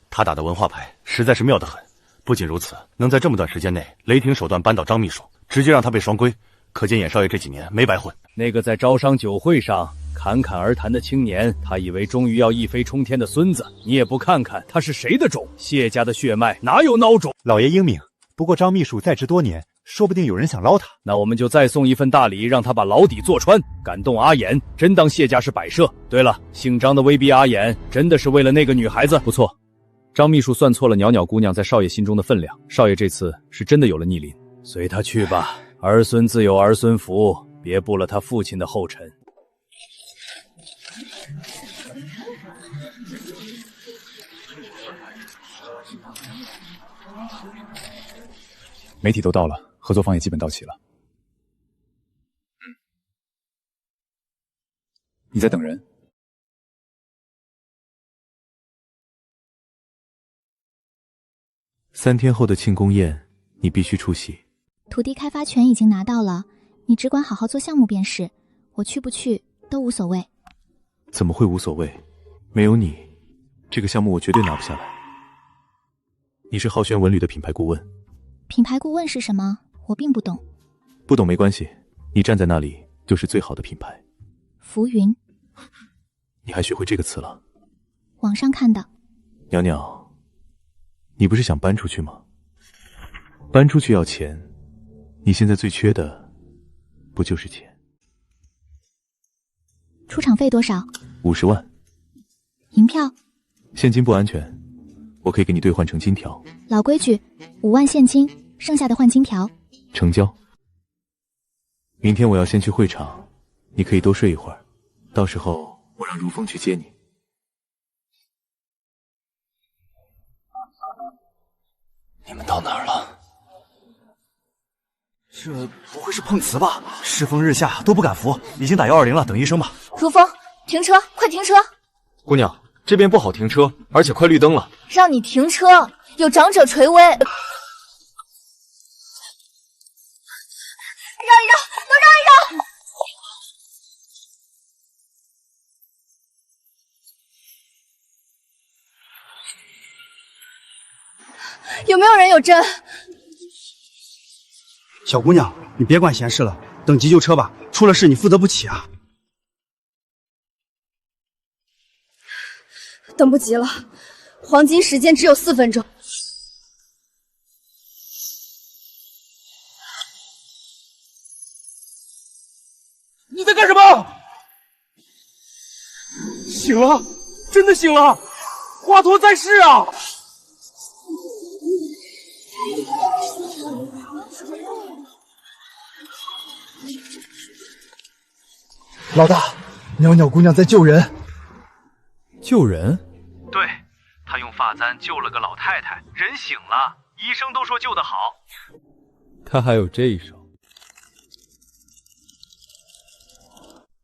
他打的文化牌实在是妙得很。不仅如此，能在这么短时间内雷霆手段扳倒张秘书，直接让他被双规，可见严少爷这几年没白混。那个在招商酒会上侃侃而谈的青年，他以为终于要一飞冲天的孙子，你也不看看他是谁的种？谢家的血脉哪有孬种？老爷英明，不过张秘书在职多年，说不定有人想捞他。那我们就再送一份大礼，让他把牢底坐穿，感动阿衍，真当谢家是摆设。对了，姓张的威逼阿衍，真的是为了那个女孩子？不错，张秘书算错了袅袅姑娘在少爷心中的分量，少爷这次是真的有了逆鳞。随他去吧，儿孙自有儿孙福，别步了他父亲的后尘。媒体都到了，合作方也基本到齐了。你在等人？3天后的庆功宴，你必须出席。土地开发权已经拿到了，你只管好好做项目便是，我去不去都无所谓。怎么会无所谓？没有你，这个项目我绝对拿不下来。你是浩轩文旅的品牌顾问。品牌顾问是什么？我并不懂。不懂没关系，你站在那里就是最好的品牌。浮云。你还学会这个词了？网上看的。袅袅，你不是想搬出去吗？搬出去要钱，你现在最缺的不就是钱？出场费多少？50万。银票？现金不安全，我可以给你兑换成金条。老规矩，5万现金，剩下的换金条。成交。明天我要先去会场，你可以多睡一会儿，到时候我让如风去接你。你们到哪儿了？这不会是碰瓷吧？世风日下都不敢扶，已经打120了，等医生吧。如风，停车，快停车！姑娘，这边不好停车，而且快绿灯了。让你停车，有长者垂危。让一让，都让一让！有没有人有针？小姑娘，你别管闲事了，等急救车吧，出了事你负责不起啊。等不及了，黄金时间只有4分钟。你在干干什么？醒了，真的醒了，华佗在世啊！老大，袅袅姑娘在救人。救人？对，他用发簪救了个老太太，人醒了，医生都说救得好。他还有这一手。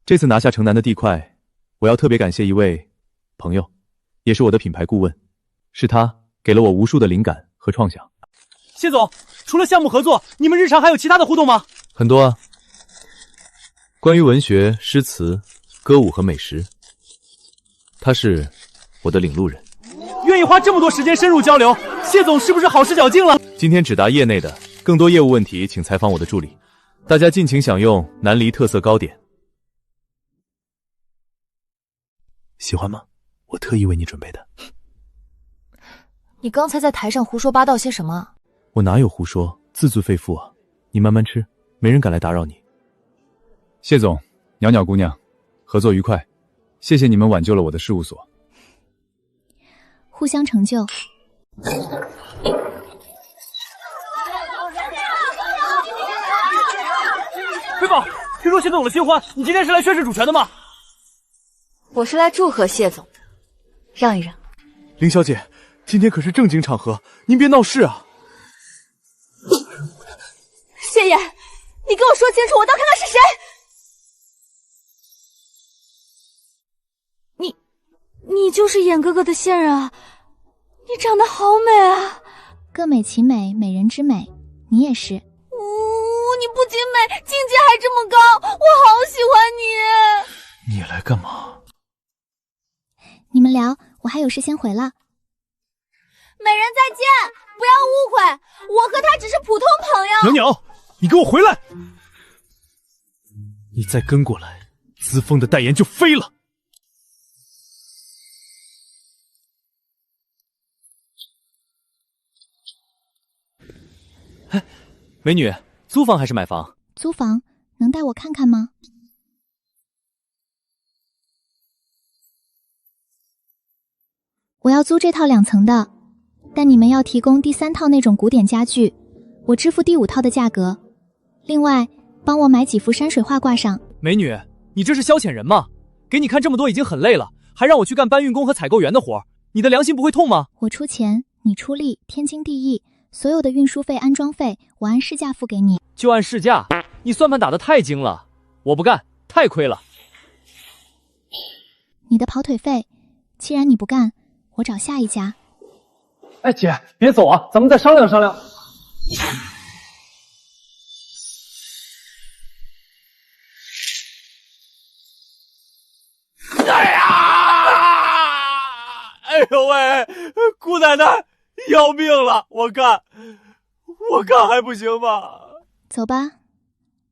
这次拿下城南的地块，我要特别感谢一位朋友，也是我的品牌顾问，是他给了我无数的灵感和创想。谢总，除了项目合作，你们日常还有其他的互动吗？很多啊，关于文学、诗词、歌舞和美食，他是我的领路人。愿意花这么多时间深入交流，谢总是不是好事绞尽了？今天只答业内的，更多业务问题请采访我的助理。大家尽情享用南梨特色糕点，喜欢吗？我特意为你准备的。你刚才在台上胡说八道些什么？我哪有胡说，字字肺腑啊！你慢慢吃，没人敢来打扰你。谢总，袅袅姑娘，合作愉快，谢谢你们挽救了我的事务所。互相成就。飞宝，听说谢总有了新欢，你今天是来宣誓主权的吗？我是来祝贺谢总的，让一让。林小姐，今天可是正经场合，您别闹事啊！谢言，你给我说清楚，我倒看看是谁。你就是严哥哥的现任啊！你长得好美啊！各美其美，美人之美，你也是。你不仅美，境界还这么高，我好喜欢你。你来干嘛？你们聊，我还有事先回了。美人再见，不要误会，我和他只是普通朋友。袅袅，你给我回来！你再跟过来，资丰的代言就飞了。美女，租房还是买房？租房，能带我看看吗？我要租这套2层的，但你们要提供第3套那种古典家具，我支付第5套的价格。另外，帮我买几幅山水画挂上。美女，你这是消遣人吗？给你看这么多已经很累了，还让我去干搬运工和采购员的活，你的良心不会痛吗？我出钱，你出力，天经地义。所有的运输费、安装费，我按市价付给你。就按市价？你算盘打得太精了，我不干，太亏了。你的跑腿费，既然你不干，我找下一家。哎，姐，别走啊，咱们再商量商量。哎呀！哎呦喂，姑奶奶要命了！我干还不行吗？走吧，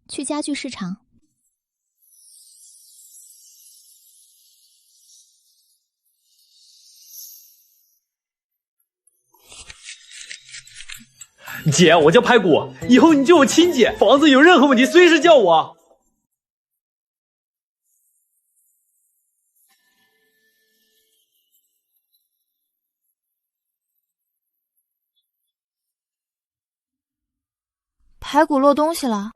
去家具市场。姐，我叫排骨，以后你就我亲姐，房子有任何问题随时叫我。排骨落东西了。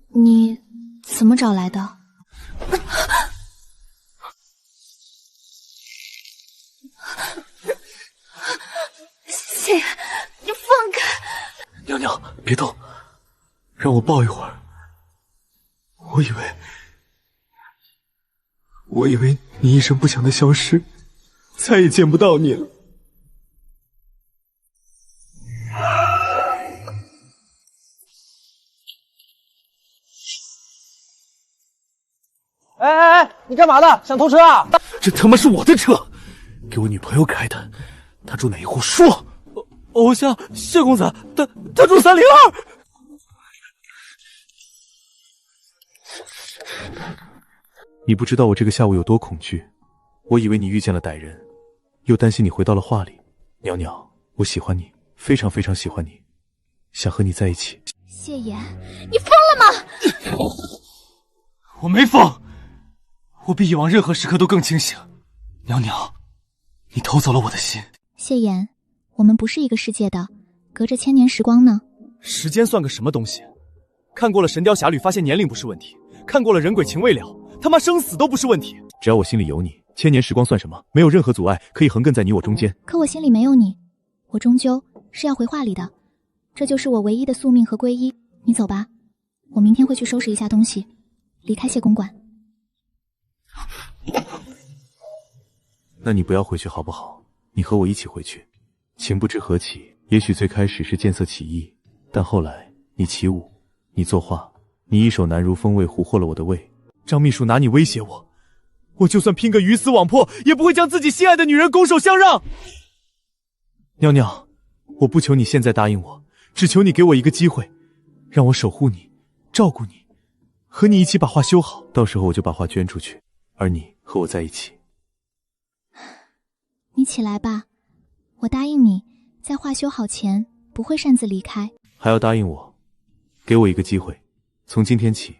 你怎么找来的？谢，你放开！袅袅，别动，让我抱一会儿。我以为你一声不响的消失，再也见不到你了。哎，你干嘛呢？想偷车啊？这他妈是我的车，给我女朋友开的。她住哪一户？说。偶像谢公子，他住302。你不知道我这个下午有多恐惧，我以为你遇见了歹人，又担心你回到了画里。袅袅，我喜欢你，非常非常喜欢你，想和你在一起。谢言，你疯了吗？我没疯，我比以往任何时刻都更清醒。袅袅，你偷走了我的心。谢言，我们不是一个世界的，隔着千年时光呢。时间算个什么东西？看过了《神雕侠侣》，发现年龄不是问题；看过了《人鬼情未了》，他妈生死都不是问题。只要我心里有你，千年时光算什么？没有任何阻碍可以横亘在你我中间。可我心里没有你，我终究是要回画里的，这就是我唯一的宿命和皈依。你走吧，我明天会去收拾一下东西，离开谢公馆。那你不要回去好不好？你和我一起回去。情不知何起，也许最开始是见色起意，但后来你起舞，你作画，你一手南如风味俘获了我的胃。张秘书拿你威胁我，我就算拼个鱼死网破，也不会将自己心爱的女人拱手相让。袅袅，我不求你现在答应我，只求你给我一个机会，让我守护你，照顾你，和你一起把画修好，到时候我就把画捐出去，而你和我在一起。你起来吧，我答应你，在画修好前不会擅自离开。还要答应我，给我一个机会，从今天起，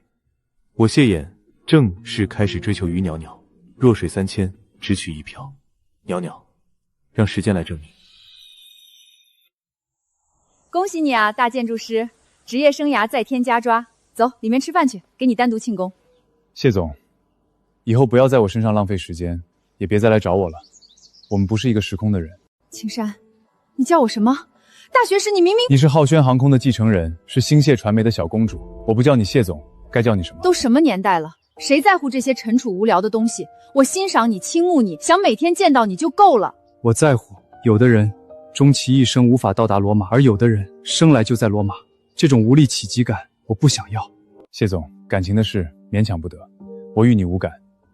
我谢衍正式开始追求于袅袅，弱水三千，只取一瓢。袅袅，让时间来证明。恭喜你啊，大建筑师，职业生涯再添加抓。走，里面吃饭去，给你单独庆功。谢总，以后不要在我身上浪费时间，也别再来找我了。我们不是一个时空的人。青山，你叫我什么？大学时你明明……你是浩轩航空的继承人，是星谢传媒的小公主。我不叫你谢总，该叫你什么？都什么年代了，谁在乎这些陈楚无聊的东西？我欣赏你，倾慕你，想每天见到你就够了。我在乎，有的人终其一生无法到达罗马，而有的人生来就在罗马，这种无力企及感，我不想要。谢总，感情的事勉强不得，我与你无感，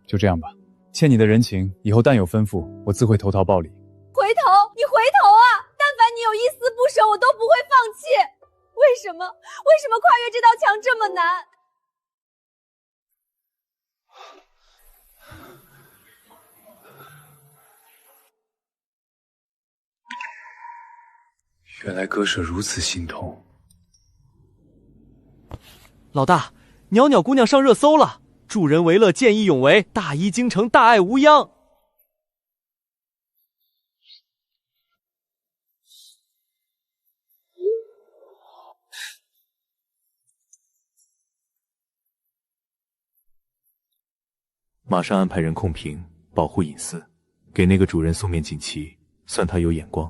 就这样吧。欠你的人情，以后但有吩咐，我自会投桃报李。回头，你回头啊！但凡你有一丝不舍，我都不会放弃。为什么跨越这道墙这么难？原来割舍如此心痛。老大，袅袅姑娘上热搜了，助人为乐，见义勇为，大医精诚，大爱无央。马上安排人控评，保护隐私，给那个主人送面锦旗，算他有眼光。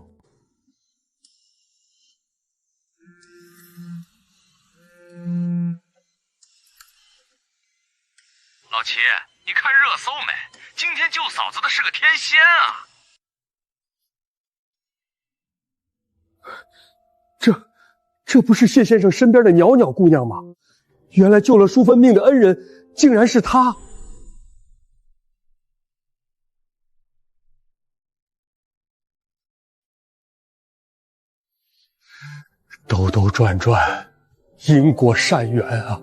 老齐，你看热搜没？今天救嫂子的是个天仙啊！这不是谢先生身边的袅袅姑娘吗？原来救了淑芬命的恩人，竟然是她！兜兜转转，因果善缘啊！